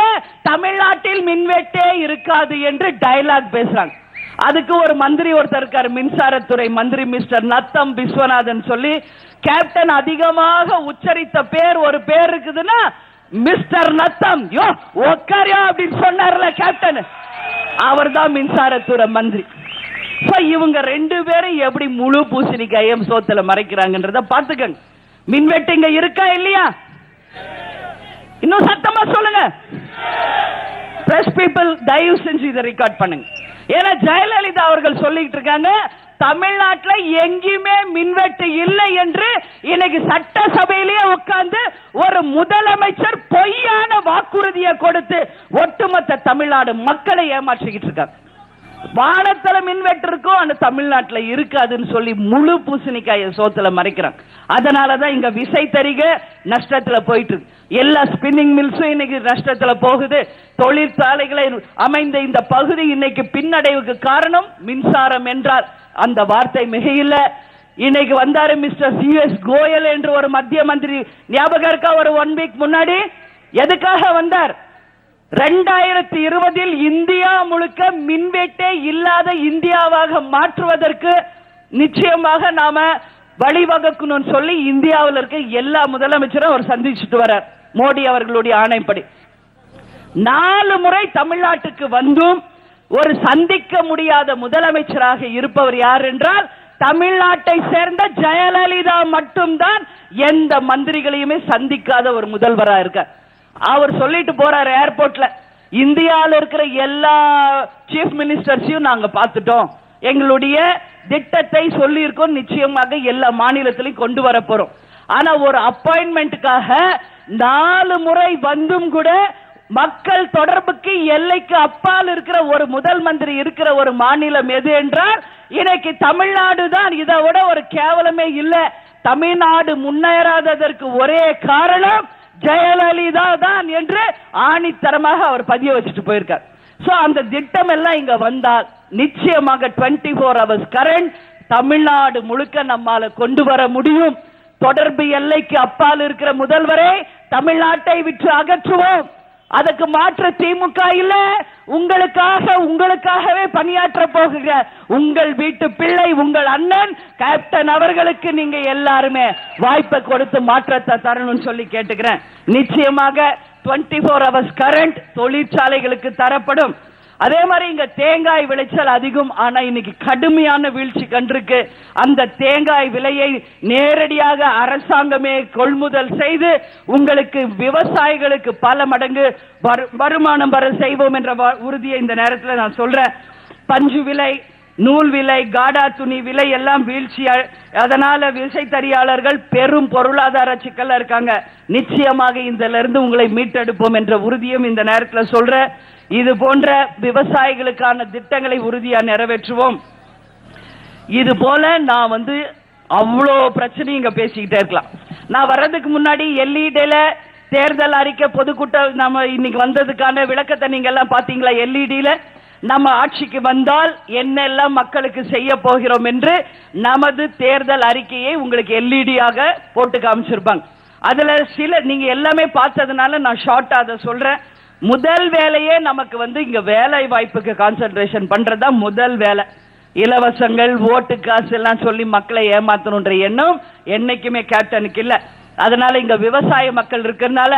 தமிழ்நாட்டில் மின்வெட்டே இருக்காது என்று டயலாக் பேசுறாங்க. அதுக்கு ஒரு மந்திரி ஒருத்தர் இருக்காரு, மின்சாரத்துறை மந்திரி மிஸ்டர் நத்தம் விஸ்வநாதன் சொல்லி, கேப்டன் அதிகமாக உச்சரித்த பேர் ஒரு பேர் இருக்குதுன்னா மிஸ்டர் நத்தம். யோ உட்காரியா அப்படின்னு சொன்னார்ல கேப்டன், அவர் தான் மின்சாரத்துறை மந்திரி. இவங்க ரெண்டு பேரும் எப்படி முழு பூசணிக்காயம் சோத்துல மறைக்கிறாங்கன்றத பாத்துக்கங்க. மின்வெட்டு இங்க இருக்கா இல்லையா? இன்னும் சத்தமா சொல்லுங்க. பிரஸ் பீப்பிள் தயவு செஞ்சு இதை ரெக்கார்ட் பண்ணுங்க. ஏன்னா ஜெயலலிதா அவர்கள் சொல்லிட்டு இருக்காங்க தமிழ்நாட்டில் எங்கேயுமே மின்வெட்டு இல்லை என்று. இன்னைக்கு சட்டசபையிலேயே உட்கார்ந்து ஒரு முதலமைச்சர் பொய்யான வாக்குறுதியை கொடுத்து ஒட்டுமொத்த தமிழ்நாடு மக்களை ஏமாற்றிக்கிட்டு இருக்காங்க. வானத்துல மின்வெட்டு இருக்கும் ஆனா தமிழ்நாட்டில் இருக்காதுன்னு சொல்லி முழு பூசணிக்காய சோத்துல மறைக்கிறாங்க. அதனாலதான் இங்க விசைத்தறிக நஷ்டத்துல போயிட்டு இருக்கு. எல்லா ஸ்பின்னிங் மில்ஸும் இன்னைக்கு நஷ்டத்துல போகுது. தொழிற்சாலைகளை அமைந்த இந்த பகுதி இன்னைக்கு பின்னடைவுக்கு காரணம் மின்சாரம் என்றால் அந்த வார்த்தை மிகையில்ல. இன்னைக்கு வந்தாரு மிஸ்டர் CS கோயல் என்று ஒரு மத்திய மந்திரி, ஞாபகம் இருக்கா? ஒரு 1 வீக் முன்னாடி எதுக்காக வந்தார்? 2020 இந்தியா முழுக்க மின்வெட்டே இல்லாத இந்தியாவாக மாற்றுவதற்கு நிச்சயமாக நாம வழிவகுக்கணும்னு சொல்லி இந்தியாவில் இருக்க எல்லா முதலமைச்சரும் அவர் சந்திச்சுட்டு வரார். மோடி அவர்களுடைய ஆணைப்படி 4 முறை தமிழ்நாட்டுக்கு வந்தும் ஒரு சந்திக்க முடியாத முதலமைச்சராக இருப்பவர் யார் என்றால் தமிழ்நாட்டை சேர்ந்த ஜெயலலிதா மட்டும்தான். எந்த மந்திரிகளையுமே சந்திக்காத ஒரு முதல்வராக இருக்கார். அவர் சொல்லிட்டு போறார் ஏர்போர்ட்ல, இந்தியாவில் இருக்கிற எல்லா சீஃப் மினிஸ்டர்ஸையும் நாங்க பார்த்துட்டோம், எங்களுடைய திட்டத்தை சொல்லி இருக்கோம், நிச்சயமாக எல்லா மாநிலத்திலையும் கொண்டு வர போறோம். ஆனா ஒரு அப்பாயின்மெண்ட்டுக்காக 4 முறை வந்தும் கூட மக்கள் தொடர்புக்கு எல்லைக்கு அப்பால் இருக்கிற ஒரு முதல் மந்திரி இருக்கிற ஒரு மாநிலம் எது என்றால் இன்னைக்கு தமிழ்நாடு தான். இதை விட ஒரு கேவலமே இல்லை. தமிழ்நாடு முன்னேறாததற்கு ஒரே காரணம் ஜெயலலிதா தான் என்று ஆணித்தரமாக அவர் பதிய வச்சுட்டு போயிருக்கார். சோ அந்த திட்டம் எல்லாம் இங்க வந்தால் நிச்சயமாக 24 hours கரண்ட் தமிழ்நாடு முழுக்க நம்மால கொண்டு வர முடியும். தொடர்பு எல்லைக்கு அப்பால் இருக்கிற முதல்வரை தமிழ்நாட்டை விட்டு அகற்றுவோம். அதுக்கு மாற்று திமுக இல்ல, உங்களுக்காகவே பணியாற்ற போகிற உங்கள் வீட்டு பிள்ளை உங்கள் அண்ணன் கேப்டன் அவர்களுக்கு நீங்க எல்லாருமே வாய்ப்பை கொடுத்து மாற்றத்தை தரணும்னு சொல்லி கேட்டுக்கிறேன். நிச்சயமாக 24 hours கரண்ட் தொழிற்சாலைகளுக்கு தரப்படும். அதே மாதிரி இங்க தேங்காய் விளைச்சல் அதிகம், ஆனா இன்னைக்கு கடுமையான வீழ்ச்சி கண்டிருக்கு. அந்த தேங்காய் விலையை நேரடியாக அரசாங்கமே கொள்முதல் செய்து உங்களுக்கு விவசாயிகளுக்கு பல மடங்கு வருமானம் வர செய்வோம் என்ற உறுதியை இந்த நேரத்தில் நான் சொல்றேன். பஞ்சு விலை, நூல் விலை, காடா துணி விலை எல்லாம் வீழ்ச்சி. அதனால விசைத்தறியாளர்கள் பெரும் பொருளாதார சிக்கல்ல இருக்காங்க. நிச்சயமாக இதுல இருந்து உங்களை மீட்டெடுப்போம் என்ற உறுதியும் இந்த நேரத்தில் சொல்றேன். இது போன்ற விவசாயிகளுக்கான திட்டங்களை உறுதியா நிறைவேற்றுவோம். இது போல நான் அவ்வளோ பிரச்சனை இங்க பேசிக்கிட்டே இருக்கலாம். நான் வர்றதுக்கு முன்னாடி எல்இடில தேர்தல் அறிக்கை பொதுக்கூட்டம் நம்ம இன்னைக்கு வந்ததுக்கான விளக்கத்தை நீங்க எல்லாம் பாத்தீங்களா? எல்இடில நம்ம ஆட்சிக்கு வந்தால் என்னெல்லாம் மக்களுக்கு செய்ய போகிறோம் என்று நமது தேர்தல் அறிக்கையை உங்களுக்கு எல்இடியாக போட்டு காமிச்சிருப்பாங்க. அதுல சில நீங்க எல்லாமே பார்த்ததுனால நான் ஷார்ட்டா அதை சொல்றேன். முதல் வேலையே நமக்கு இங்க வேலை வாய்ப்புக்கு கான்சென்ட்ரேஷன் பண்றதா முதல் வேலை. இலவசங்கள், ஓட்டு காசு எல்லாம் சொல்லி மக்களை ஏமாத்தணுன்ற எண்ணம் என்னைக்குமே கேப்டனுக்கு இல்ல. அதனால இங்க விவசாய மக்கள் இருக்கிறதுனால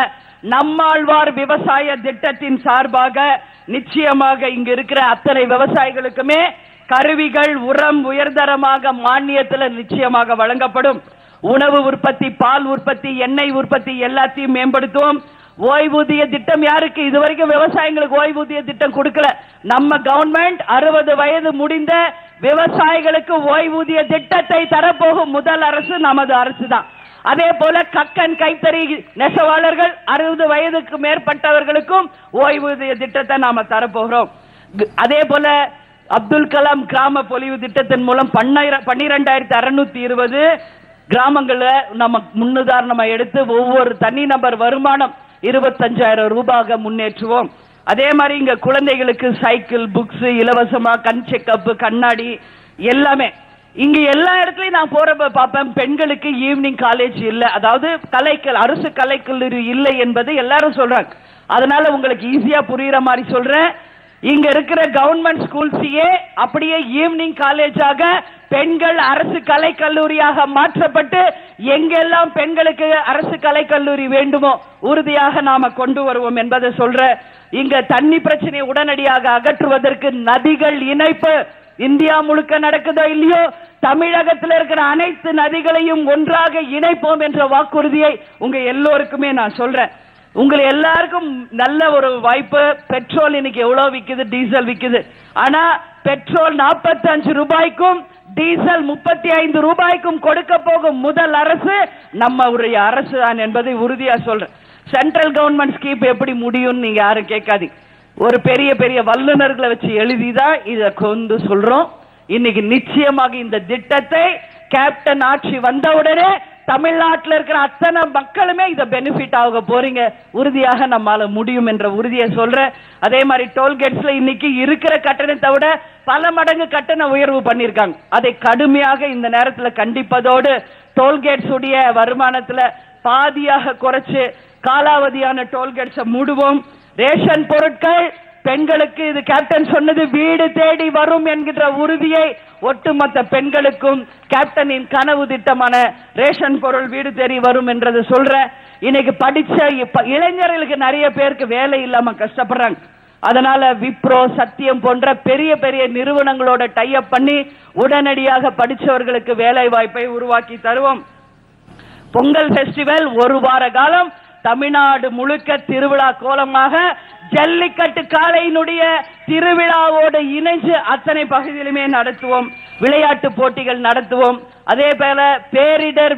நம்மாழ்வார் விவசாய திட்டத்தின் சார்பாக நிச்சயமாக இங்க இருக்கிற அத்தனை விவசாயிகளுக்குமே கருவிகள், உரம் உயர்தரமாக மானியத்தில் நிச்சயமாக வழங்கப்படும். உணவு உற்பத்தி, பால் உற்பத்தி, எண்ணெய் உற்பத்தி எல்லாத்தையும் மேம்படுத்துவோம். ஓய்வூதிய திட்டம் யாருக்கு? இதுவரைக்கும் விவசாயிகளுக்கு ஓய்வூதிய திட்டம் கொடுக்கல. நம்ம கவர்மெண்ட் 60 வயது முடிந்த விவசாயிகளுக்கு ஓய்வூதிய திட்டத்தை தரப்போகும் முதல் அரசு நமது அரசு தான். அதே போல கக்கன் கைத்தறி நெசவாளர்கள் 60 வயதுக்கு மேற்பட்டவர்களுக்கும் ஓய்வூதிய திட்டத்தை நாம தரப்போகிறோம். அதே போல அப்துல் கலாம் கிராம பொலிவு திட்டத்தின் மூலம் 12,620 கிராமங்கள நம்ம முன்னுதாரணமா எடுத்து ஒவ்வொரு தனிநபர் வருமானம் 25,000 ரூபாயாக முன்னேற்றுவோம். அதே மாதிரி இங்க குழந்தைகளுக்கு சைக்கிள், புக்ஸ் இலவசமா, கண் செக்கப், கண்ணாடி எல்லாமே. இங்க எல்லா இடத்துலயும் நான் போறப்ப பார்ப்பேன், பெண்களுக்கு ஈவினிங் காலேஜ் இல்ல, அதாவது அரசு கலைக்கல்லூரி இல்லை என்பது எல்லாரும் சொல்றாங்க. அதனால உங்களுக்கு ஈஸியா புரியுற மாதிரி சொல்றேன். இங்க இருக்கிற கவர்மெண்ட் ஸ்கூல்ஸையே அப்படியே ஈவினிங் காலேஜாக பெண்கள் அரசு கலைக்கல்லூரியாக மாற்றப்பட்டு எங்கெல்லாம் பெண்களுக்கு அரசு கலைக்கல்லூரி வேண்டுமோ உறுதியாக நாம கொண்டு வருவோம் என்பதை சொல்ற. இங்க தண்ணி பிரச்சனையை உடனடியாக அகற்றுவதற்கு நதிகள் இணைப்பு இந்தியா முழுக்க நடக்குதோ இல்லையோ, தமிழகத்தில் இருக்கிற அனைத்து நதிகளையும் ஒன்றாக இணைப்போம் என்ற வாக்குறுதியை உங்க எல்லோருக்குமே நான் சொல்றேன். உங்களை எல்லாருக்கும் நல்ல ஒரு வாய்ப்பு. பெட்ரோல் இன்னைக்கு எவ்வளவு விக்குது, டீசல் விக்குது. ஆனா பெட்ரோல் 45 ரூபாய்க்கும் டீசல் 35 ரூபாய்க்கும் கொடுக்க போகும் முதல் அரசு நம்முடைய அரசு தான் என்பதை உறுதியா சொல்றேன். சென்ட்ரல் கவர்மெண்ட் ஸ்கீம் எப்படி முடியும் நீங்க யாரும் கேட்காதீங்க. ஒரு பெரிய பெரிய வல்லுநர்களை வச்சு எழுதிதான் இதை கொண்டு சொல்றோம். இன்னைக்கு நிச்சயமாக இந்த திட்டத்தை கேப்டன் ஆட்சி வந்தவுடனே தமிழ்நாட்டில் இருக்கிற அத்தனை மக்களுமே இதை பெனிஃபிட் ஆக போறீங்க. உறுதியாக நம்மால முடியும் என்ற உறுதியை சொல்றேன். அதே மாதிரி டோல்கேட்ஸ்ல இன்னைக்கு இருக்கிற கட்டணத்தை விட பல மடங்கு கட்டண உயர்வு பண்ணிருக்காங்க. அதை கடுமையாக இந்த நேரத்தில் கண்டிப்பதோடு டோல்கேட்ஸ் உடைய வருமானத்துல பாதியாக குறைச்சு காலாவதியான டோல்கேட்ஸை மூடுவோம். ரேஷன் பொருட்கள் பெண்களுக்கு இது கேப்டன் சொன்னது வீடு தேடி வரும் என்கின்ற உறுதியை ஒட்டுமொத்த பெண்களுக்கும் கேப்டனின் கனவு திட்டமான ரேஷன் பொருள் வீடு தேடி வரும் என்றது சொல்ற. இன்னைக்கு படிச்ச இளைஞர்களுக்கு நிறைய பேருக்கு வேலை இல்லாம கஷ்டப்படுறாங்க. அதனால விப்ரோ, சத்தியம் போன்ற பெரிய பெரிய நிறுவனங்களோட டைப் பண்ணி உடனடியாக படிச்சவர்களுக்கு வேலை வாய்ப்பை உருவாக்கி தருவோம். பொங்கல் ஃபெஸ்டிவல் ஒரு வார காலம் தமிழ்நாடு முழுக்க திருவிழா கோலமாக ஜல்லிக்கட்டு காளையினுடைய திருவிழாவோடு இணைந்து அத்தனை பகுதியிலுமே நடத்துவோம். விளையாட்டு போட்டிகள் நடத்துவோம். அதே போல பேரிடர்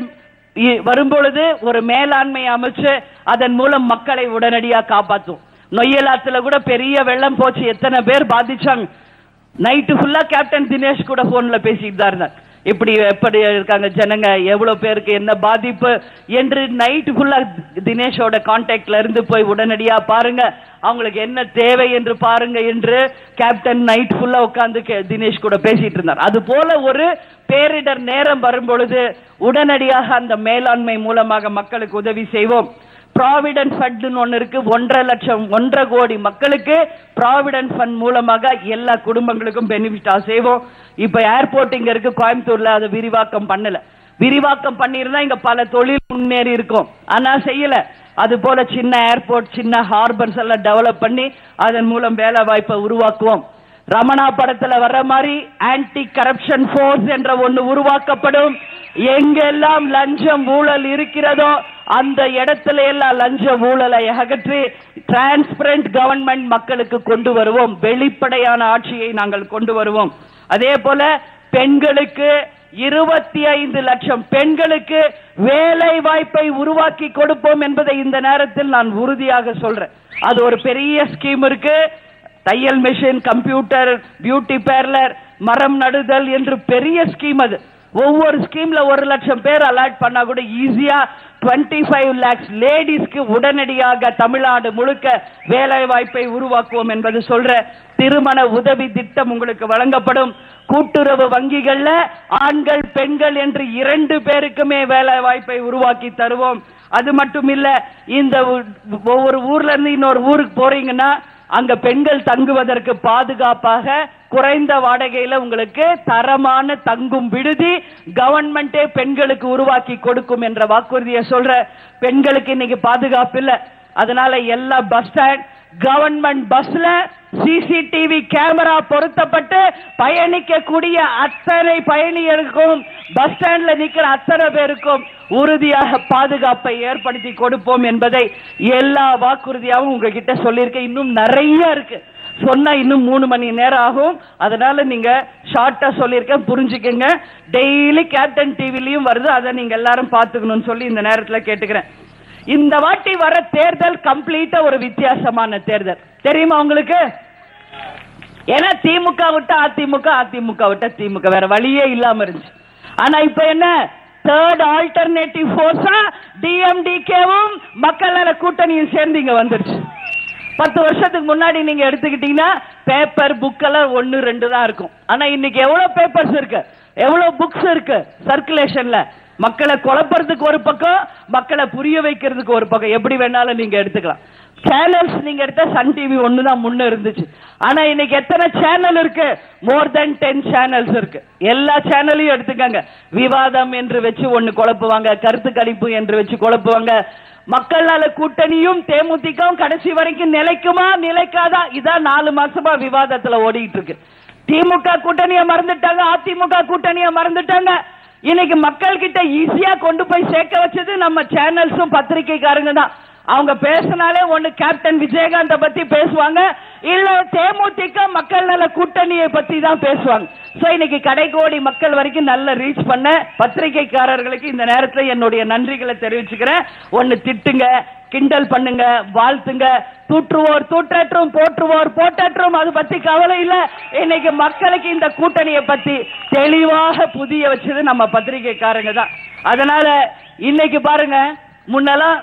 வரும்பொழுது ஒரு மேலாண்மை அமைச்சு அதன் மூலம் மக்களை உடனடியாக காப்பாற்றுவோம். நொய்யலாத்துல கூட பெரிய வெள்ளம் போச்சு, எத்தனை பேர் பாதிச்சாங்க. நைட்டு ஃபுல்லா கேப்டன் தினேஷ் கூட போன்ல பேசிட்டு தான் இருந்தார். இப்படி எப்படி இருக்காங்க ஜனங்க, எவ்வளவு பேருக்கு என்ன பாதிப்பு என்று நைட் ஃபுல்லா தினேஷோட கான்டாக்ட்ல இருந்து போய் உடனடியா பாருங்க, அவங்களுக்கு என்ன தேவை என்று பாருங்க என்று கேப்டன் நைட் ஃபுல்லா உட்கார்ந்து தினேஷ் கூட பேசிட்டு இருந்தார். அது போல ஒரு பேரிடர் நேரம் வரும் பொழுது உடனடியாக அந்த மேலாண்மை மூலமாக மக்களுக்கு உதவி செய்வோம். ப்ராவிடன்ட் ஃபண்ட் ஒன்னு இருக்கு. 1.5 கோடி மக்களுக்கு ப்ராவிடன்ட் ஃபண்ட் மூலமாக எல்லா குடும்பங்களுக்கும் பெனிஃபிட்டா செய்வோம். இப்ப ஏர்போர்ட் இங்க இருக்கு கோயம்புத்தூர்ல, அதை விரிவாக்கம் பண்ணல. விரிவாக்கம் பண்ணிருந்தா இங்க பல தொழில் முன்னேறி இருக்கும், ஆனா செய்யல. அது போல சின்ன ஏர்போர்ட், சின்ன ஹார்பர்ஸ் எல்லாம் டெவலப் பண்ணி அதன் மூலம் வேலை வாய்ப்பை உருவாக்குவோம். ரமணா படத்துல வர்ற மாதிரி ஆன்டி கரப்ஷன் போர்ஸ் என்ற ஒன்று உருவாக்கப்படும். எங்கெல்லாம் லஞ்சம் ஊழல் இருக்கிறதோ அந்த இடத்துல எல்லாம் லஞ்ச ஊழலை அகற்றி டிரான்ஸ்பரண்ட் கவர்மெண்ட் மக்களுக்கு கொண்டு வருவோம். வெளிப்படையான ஆட்சியை நாங்கள் கொண்டு வருவோம். அதே போல பெண்களுக்கு 25 லட்சம் பெண்களுக்கு வேலை வாய்ப்பை உருவாக்கி கொடுப்போம் என்பதை இந்த நேரத்தில் நான் உறுதியாக சொல்றேன். அது ஒரு பெரிய ஸ்கீம் இருக்கு. தையல் மிஷின், கம்ப்யூட்டர், பியூட்டி பார்லர், மரம் நடுதல் என்று பெரிய ஸ்கீம். அது ஒவ்வொரு ஸ்கீம்ல 1 லட்சம் பேர் அலாட் பண்ணா கூட ஈஸியா 25 lakhs லேடிஸ்க்கு உடனடியாக தமிழ்நாடு முழுக்க வேலை வாய்ப்பை உருவாக்குவோம் என்பது சொல்ற. திருமண உதவி திட்டம் உங்களுக்கு வழங்கப்படும். கூட்டுறவு வங்கிகள்ல ஆண்கள் பெண்கள் என்று 2 பேருக்குமே வேலை வாய்ப்பை உருவாக்கி தருவோம். அது மட்டும் இல்ல, இந்த ஒவ்வொரு ஊர்ல இருந்து இன்னொரு ஊருக்கு போறீங்கன்னா அங்க பெண்கள் தங்குவதற்கு பாதுகாப்பாக குறைந்த வாடகையில உங்களுக்கு தரமான தங்கும் விடுதி கவர்மெண்டே பெண்களுக்கு உருவாக்கி கொடுக்கும் என்ற வாக்குறுதியை சொல்ற. பெண்களுக்கு இன்னைக்கு பாதுகாப்பு இல்ல, அதனால எல்லா பஸ் ஸ்டாண்ட், கவர்மெண்ட் பஸ்ல சிசிடிவி கேமரா பொருத்தப்பட்டு பயணிக்கக்கூடிய அத்தனை பயணிகளுக்கும், பஸ் ஸ்டாண்ட்ல நிக்கிற அத்தனை பேருக்கும் உறுதியாக பாதுகாப்பை ஏற்படுத்தி கொடுப்போம் என்பதை எல்லா வாக்குறுதியாகவும் உங்ககிட்ட சொல்லியிருக்கேன். இன்னும் நிறைய இருக்கு, சொன்னா இன்னும் 3 மணி நேரம் ஆகும். அதனால நீங்க ஷார்ட்டா சொல்லியிருக்கேன், புரிஞ்சுக்கங்க. டெய்லி கேப்டன் டிவிலையும் வருது, அதை நீங்க எல்லாரும் பாத்துக்கணும்னு சொல்லி இந்த நேரத்துல கேட்டுக்கிறேன். இந்த வாட்டி வர தேர்தல் கம்ப்ளீட்டா ஒரு வித்தியாசமான தேர்தல், தெரியுமா உங்களுக்கு? ஏன்னா திமுக விட்ட அதிமுக, அதிமுக விட்ட திமுக, வேற வழியே இல்லாம இருந்துச்சு. ஆனா இப்ப என்ன, தேர்ட் ஆல்டர்னேட்டிவ் ஃபோர்ஸா டிஎம்டிகேவும் மக்கள் நல கூட்டணியும் சேர்ந்து இங்க வந்துருச்சு. 10 வருஷத்துக்கு முன்னாடி நீங்க எடுத்துக்கிட்டீங்கன்னா பேப்பர் புக் எல்லாம் 1 2 தான் இருக்கும். ஆனா இன்னைக்கு எவ்வளவு பேப்பர்ஸ் இருக்கு, எவ்வளவு புக்ஸ் இருக்கு சர்க்குலேஷன்ல. மக்களை குழப்பறதுக்கு ஒரு பக்கம், மக்களை புரிய வைக்கிறதுக்கு ஒரு பக்கம், எப்படி வேணாலும் நீங்க எடுத்துக்கலாம். சேனல்ஸ் நீங்க எடுத்தா சன் டிவி 1 தான் முன்ன இருந்துச்சு. ஆனா இன்னைக்கு எத்தனை சேனல் இருக்கு? மோர் தென் 10 சேனல்ஸ் இருக்கு. எல்லா சேனலையும் எடுத்துக்கங்க. விவாதம் என்று வச்சு ஒன்னு குழப்புவாங்க, கருத்து கணிப்பு என்று வச்சு குழப்புவாங்க. மக்கள் நல கூட்டணியும் தேமுதிகவும் கடைசி வரைக்கும் நிலைக்குமா நிலைக்காதா, இதான் 4 மாசமா விவாதத்துல ஓடிட்டு இருக்கு. திமுக கூட்டணியை மறந்துட்டாங்க, அதிமுக கூட்டணியை மறந்துட்டாங்க. இன்னைக்கு மக்கள் கிட்ட ஈஸியா கொண்டு போய் சேர்க்க வச்சது நம்ம சேனல்ஸும் பத்திரிகைக்காரங்க தான். அவங்க பேசினாலே ஒண்ணு கேப்டன் விஜயகாந்த பத்தி பேசுவாங்க, இல்ல தேமுதிக மக்கள் நல கூட்டணியை பத்தி தான் பேசுவாங்க. சோ இன்னைக்கு கடைக்கோடி மக்கள் வரைக்கும் நல்ல ரீச் பண்ண பத்திரிகைக்காரர்களுக்கு இந்த நேரத்தில் என்னுடைய நன்றிகளை தெரிவிச்சுக்கிறேன். ஒன்னு திட்டுங்க, கிண்டல் பண்ணுங்க, வாழ்த்துங்க, தூற்றுவோர் தூற்றற்றும், போற்றுவோர் போற்றற்றும், அது பத்தி கவலை இல்ல. இன்னைக்கு மக்களுக்கு இந்த கூட்டணியை பத்தி தெளிவாக புதிய வச்சது நம்ம பத்திரிகைக்காரங்க தான். அதனால இன்னைக்கு பாருங்க, முன்னெல்லாம்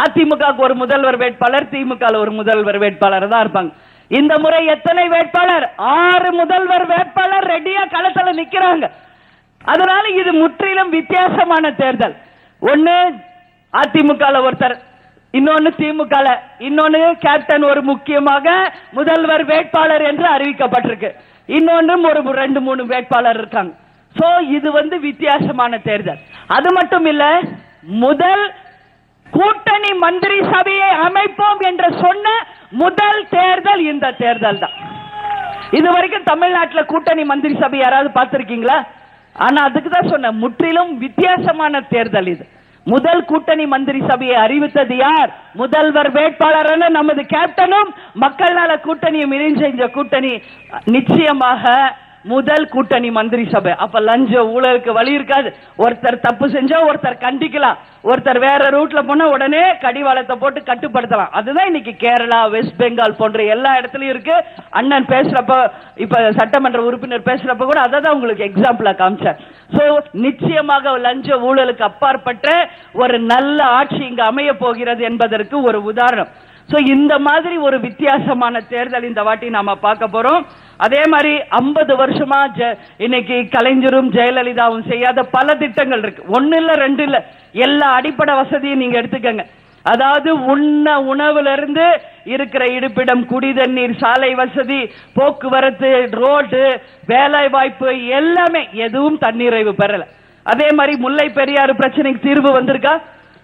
அதிமுக ஒரு முதல்வர் வேட்பாளர், திமுக ஒரு முதல்வர் வேட்பாளர் தான் இருப்பாங்க. இந்த முறை எத்தனை வேட்பாளர்? 6 முதல்வர் வேட்பாளர் ரெடியா களத்துல நிக்கிறாங்க. அதனால இது முற்றிலும் வித்தியாசமான தேர்தல். ஒன்னு அதிமுக ஒருத்தர், இன்னொன்னு திமுக, இன்னொன்னு கேப்டன் ஒரு முக்கியமாக முதல்வர் வேட்பாளர் என்று அறிவிக்கப்பட்டிருக்கு. இன்னொன்னும் ஒரு 2 3 வேட்பாளர் இருக்காங்க. சோ இது வித்தியாசமான தேர்தல். அது மட்டும் இல்ல, முதல் கூட்டணி மந்திரி சபையை அமைப்போம் என்று சொன்ன முதல் தேர்தல் இந்த தேர்தல் தான். இதுவரைக்கும் தமிழ்நாட்டில் கூட்டணி மந்திரி சபை யாராவது பார்த்திருக்கீங்களா? ஆனா அதுக்கு தான் சொன்ன, முற்றிலும் வித்தியாசமான தேர்தல் இது. முதல் கூட்டணி மந்திரி சபையை அறிவித்தது யார்? முதல்வர் வேட்பாளரான நமது கேப்டனும் மக்கள் நல கூட்டணியும் இணைஞ்ச கூட்டணி. நிச்சயமாக முதல் கூட்டணி மந்திரி சபை. அப்ப லஞ்ச ஊழலுக்கு வழி இருக்காது. ஒருத்தர் தப்பு செஞ்சா ஒருத்தர் கண்டிக்கலாம், ஒருத்தர் வேற ரூட்ல போனா உடனே கடிவாளத்தை போட்டு கட்டுப்படுத்தலாம். அதுதான் இன்னைக்கு கேரளா, வெஸ்ட் பெங்கால் போன்ற எல்லா இடத்துலயும் இருக்கு. அண்ணன் பேசுறப்ப, இப்ப சட்டமன்ற உறுப்பினர் பேசுறப்ப கூட அதை தான் உங்களுக்கு எக்ஸாம்பிளா காமிச்சார். சோ நிச்சயமாக லஞ்ச ஊழலுக்கு அப்பாற்பட்ட ஒரு நல்ல ஆட்சி இங்க அமைய போகிறது என்பதற்கு ஒரு உதாரணம். சோ இந்த மாதிரி ஒரு வித்தியாசமான தேர்தல் இந்த வாட்டி நாம பார்க்க போறோம். அதே மாதிரி 50 வருஷமா இன்னைக்கு கலைஞரும் ஜெயலலிதாவும் செய்யாத பல திட்டங்கள் இருக்கு. 1 இல்ல 2 இல்ல, எல்லா அடிப்படை வசதியும் நீங்க எடுத்துக்கங்க. அதாவது உணவுல இருந்து இருக்கிற இருப்பிடம், குடிதண்ணீர், சாலை வசதி, போக்குவரத்து, ரோடு, வேலை வாய்ப்பு, எல்லாமே எதுவும் தன்னிறைவு பெறல. அதே மாதிரி முல்லை பெரியாறு பிரச்சனைக்கு தீர்வு வந்திருக்கா?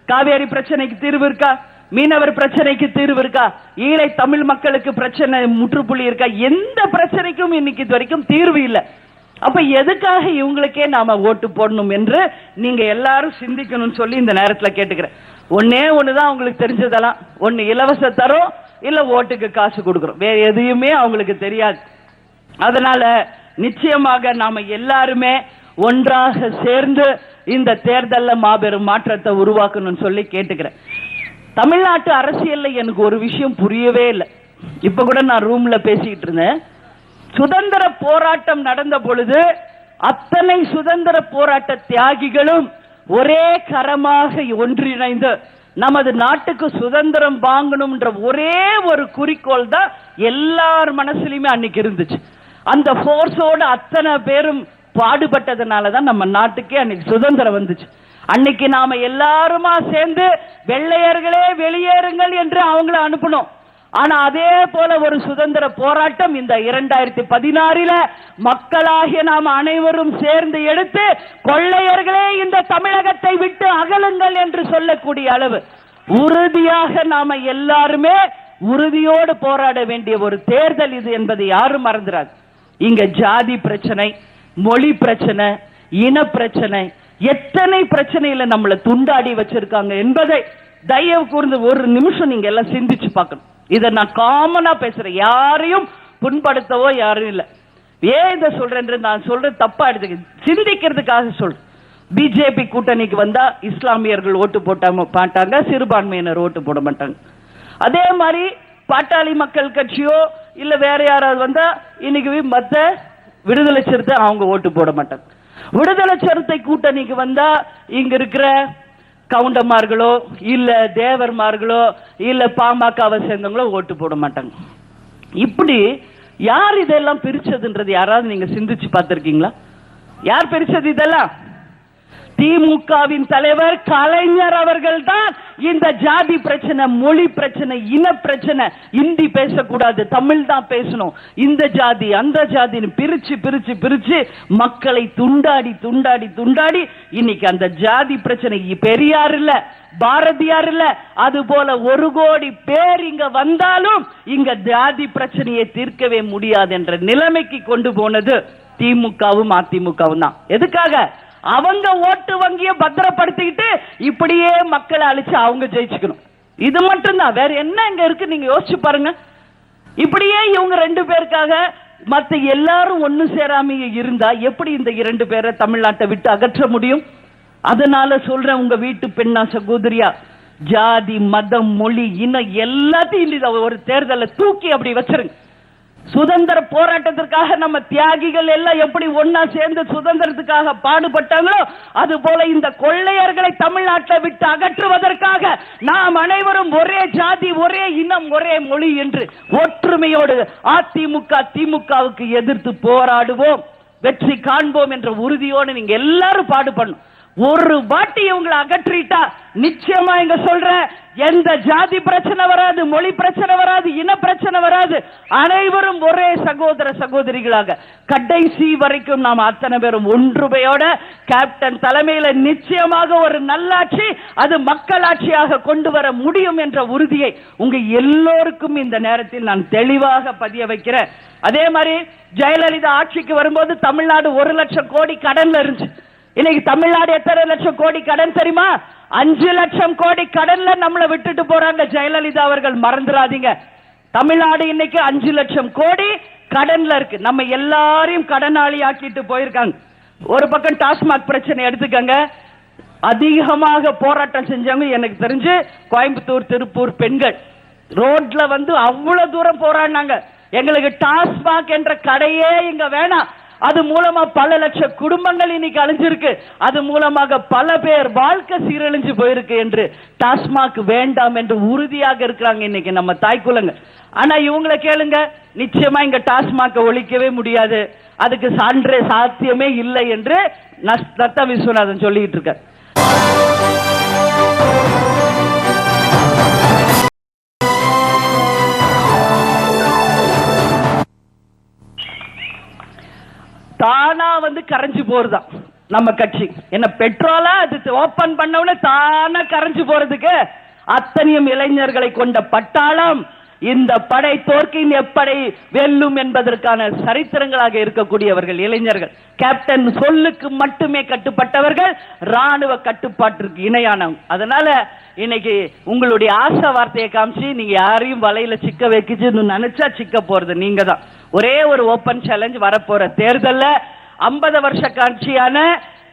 காவேரி பிரச்சனைக்கு தீர்வு இருக்கா? மீனவர் பிரச்சனைக்கு தீர்வு இருக்கா? ஈழை தமிழ் மக்களுக்கு பிரச்சனை முற்றுப்புள்ளி இருக்கா? எந்த பிரச்சனைக்கும் இன்னைக்கு இது வரைக்கும் தீர்வு இல்லை. அப்ப எதுக்காக இவங்களுக்கே நாம ஓட்டு போடணும் என்று நீங்க எல்லாரும் சிந்திக்கணும்னு சொல்லி இந்த நேரத்தில் கேட்டுக்கிறேன். ஒன்னே ஒண்ணுதான் அவங்களுக்கு தெரிஞ்சதெல்லாம், ஒன்னு இலவச தரும், இல்ல ஓட்டுக்கு காசு கொடுக்கிறோம். வேற எதையுமே அவங்களுக்கு தெரியாது. அதனால நிச்சயமாக நாம எல்லாருமே ஒன்றாக சேர்ந்து இந்த தேர்தலில் மாபெரும் மாற்றத்தை உருவாக்கணும்னு சொல்லி கேட்டுக்கிறேன். தமிழ்நாட்டு அரசியல்ல எனக்கு ஒரு விஷயம் புரியவே இல்லை. இப்ப கூட நான் ரூம்ல பேசிக்கிட்டு இருந்தேன். சுதந்திர போராட்டம் நடந்த பொழுது அத்தனை சுதந்திர போராட்ட தியாகிகளும் ஒரே கரமாக ஒன்றிணைந்து நமது நாட்டுக்கு சுதந்திரம் வாங்கணும்ன்ற ஒரே ஒரு குறிக்கோள் தான் எல்லார் மனசுலயுமே அன்னைக்கு இருந்துச்சு. அந்த போர்ஸோட அத்தனை பேரும் பாடுபட்டதுனாலதான் நம்ம நாட்டுக்கே அன்னைக்கு சுதந்திரம் வந்துச்சு. அன்னைக்கு நாம எல்லாருமா சேர்ந்து வெள்ளையர்களே வெளியேறுங்கள் என்று அவங்கள அனுப்பணும். ஆனா அதே போல ஒரு சுதந்திர போராட்டம் இந்த 2016 மக்களாகிய நாம் அனைவரும் சேர்ந்து எடுத்து கொள்ளையர்களே இந்த தமிழகத்தை விட்டு அகலுங்கள் என்று சொல்லக்கூடிய அளவு உறுதியாக நாம எல்லாருமே உறுதியோடு போராட வேண்டிய ஒரு தேர்தல் இது என்பதை யாரும் மறந்துடாது. இங்க ஜாதி பிரச்சனை, மொழி பிரச்சனை, இன பிரச்சனை, எத்தனை பிரச்சனையில நம்மளை துண்டாடி வச்சிருக்காங்க என்பதை தயவு கூர்ந்து ஒரு நிமிஷம் நீங்க எல்லாம் சிந்திச்சு பார்க்கணும். இதை நான் காமனா பேசுறேன், யாரையும் புண்படுத்தவோ யாரும் இல்லை. ஏன் இதை சொல்றேன், நான் சொல்றேன் தப்பா எடுத்துக்க, சிந்திக்கிறதுக்காக சொல்றேன். பிஜேபி கூட்டணிக்கு வந்தா இஸ்லாமியர்கள் ஓட்டு மாட்டாங்க, சிறுபான்மையினர் ஓட்டு போட மாட்டாங்க. அதே மாதிரி பாட்டாளி மக்கள் கட்சியோ இல்ல வேற யாராவது வந்தா இன்னைக்கு மத்த விடுதலை சிறுத்தை அவங்க ஓட்டு போட மாட்டாங்க. விடுதலை சிறுத்தை கூட்டணிக்கு வந்தா இங்க இருக்கிற கவுண்டமார்களோ இல்ல தேவர்மார்களோ இல்ல பாமகவை சேர்ந்தவங்களோ ஓட்டு போட மாட்டாங்க. இப்படி யார் இதெல்லாம் பிரிச்சதுன்றது யாராவது நீங்க சிந்திச்சு பார்த்திருக்கீங்களா? யார் பிரிச்சது இதெல்லாம்? திமுகவின் தலைவர் கலைஞர் அவர்கள் தான் இந்த ஜாதி பிரச்சனை, மொழி பிரச்சனை, இன பிரச்சனை, இந்தி பேசக்கூடாது, தமிழ் தான் பேசணும், இந்த ஜாதி அந்த ஜாதின்னு பிரிச்சு பிரிச்சு பிரிச்சு மக்களை துண்டாடி துண்டாடி துண்டாடி இன்னைக்கு அந்த ஜாதி பிரச்சனை பெரியார் இல்ல, பாரதியார் இல்ல, அது போல 1 கோடி பேர் இங்க வந்தாலும் இங்க ஜாதி பிரச்சனையை தீர்க்கவே முடியாது என்ற நிலைமைக்கு கொண்டு போனது திமுகவும் அதிமுகவும் தான். எதுக்காக? அவங்க ஓட்டு வங்கியை பத்திரப்படுத்திக்கிட்டு இப்படியே மக்களை அழிச்சு அவங்க ஜெயிச்சுக்கணும். இது மட்டும்தான், வேற என்ன இங்க இருக்கு நீங்க யோசிச்சு பாருங்க. இப்படியே இவங்க 2 பேருக்காக மத்த எல்லாரும் ஒண்ணு சேராம இருந்தா எப்படி இந்த 2 பேரை தமிழ்நாட்டை விட்டு அகற்ற முடியும்? அதனால சொல்றேன், உங்க வீட்டு பெண்ணா சகோதரியா, ஜாதி மதம் மொழி இனம் எல்லாத்தையும் ஒரு தேர்தலை தூக்கி அப்படி வச்சிருங்க. சுதந்திர போராட்டத்திற்காக நம்ம தியாகிகள் எல்லாம் எப்படி ஒன்னா சேர்ந்து சுதந்திரத்துக்காக பாடுபட்டாங்களோ அது போல இந்த கொள்ளையர்களை தமிழ்நாட்டை விட்டு அகற்றுவதற்காக நாம் அனைவரும் ஒரே ஜாதி ஒரே இனம் ஒரே மொழி என்று ஒற்றுமையோடு அதிமுக திமுகவுக்கு எதிர்த்து போராடுவோம், வெற்றி காண்போம் என்ற உறுதியோடு நீங்க எல்லாரும் பாடுபடணும். ஒரு வாட்டி இவங்களை அகற்றிட்டா நிச்சயமா இங்க சொல்ற எந்த ஜாதி பிரச்சனை வராது, மொழி பிரச்சனை வராது, இன பிரச்சனை வராது. அனைவரும் ஒரே சகோதர சகோதரிகளாக கடைசி வரைக்கும் நாம் அத்தனை பேரும் ஒன்றுமையோட கேப்டன் தலைமையில நிச்சயமாக ஒரு நல்லாட்சி, அது மக்களாட்சியாக கொண்டு வர முடியும் என்ற உறுதியை உங்க எல்லோருக்கும் இந்த நேரத்தில் நான் தெளிவாக பதிய வைக்கிறேன். அதே மாதிரி ஜெயலலிதா ஆட்சிக்கு வரும்போது தமிழ்நாடு 1 லட்சம் கோடி கடன்ல இருந்துச்சு. இன்னைக்கு தமிழ்நாடு எத்தனை லட்சம் கோடி கடன் தெரியுமா? 5 லட்சம் கோடி கடன்ல நம்மளை விட்டுட்டு போறாங்க ஜெயலலிதா அவர்கள், மறந்துடாதீங்க. தமிழ்நாடு இன்னைக்கு 5 லட்சம் கோடி கடன்ல இருக்கு. நம்ம எல்லாரையும் கடனாளி ஆக்கிட்டு போயிருக்காங்க. ஒரு பக்கம் டாஸ்மாக் பிரச்சனை எடுத்துக்கங்க, அதிகமாக போராட்டம் செஞ்சவங்க எனக்கு தெரிஞ்சு கோயம்புத்தூர் திருப்பூர் பெண்கள் ரோட்ல வந்து அவ்வளவு தூரம் போராடினாங்க. எங்களுக்கு டாஸ்மாக் என்ற கடையே இங்க வேணாம், அது மூலமா பல லட்சம் குடும்பங்கள் இன்னைக்கு அழிஞ்சிருக்கு, அது மூலமாக பல பேர் வாழ்க்கை சீரழிஞ்சு போயிருக்கு என்று டாஸ்மாக் வேண்டாம் என்று உறுதியாக இருக்கிறாங்க இன்னைக்கு நம்ம தாய்க்குலங்க. ஆனா இவங்களை கேளுங்க, நிச்சயமா இங்க டாஸ்மாக் ஒழிக்கவே முடியாது, அதுக்கு சாத்தியமே இல்லை என்று நத்த விஸ்வநாதன் சொல்லிட்டு இருக்கார். தானா வந்து கரைஞ்சு போறதுதான் நம்ம கட்சி. என்ன பெட்ரோலா அது ஓபன் பண்ணவுடனே தானா கரைஞ்சு போறதுக்கு அத்தனையும் இளைஞர்களை கொண்ட பட்டாளம். இந்த படை தோற்கின் எப்படை வெல்லும் என்பதற்கான சரித்திரங்களாக இருக்கக்கூடியவர்கள் இளைஞர்கள். கேப்டன் சொல்லுக்கு மட்டுமே கட்டுப்பட்டவர்கள், ராணுவ கட்டுப்பாட்டிற்கு இணையானவங்க. அதனால இன்னைக்கு உங்களுடைய ஆசை வார்த்தையை காமிச்சு நீங்க யாரையும் வலையில சிக்க வைக்கிச்சு நினைச்சா சிக்க போறது நீங்க தான். ஒரே ஒரு ஓபன் சேலஞ்ச், வரப்போற தேர்தல்ல 50 வருஷ கட்சியான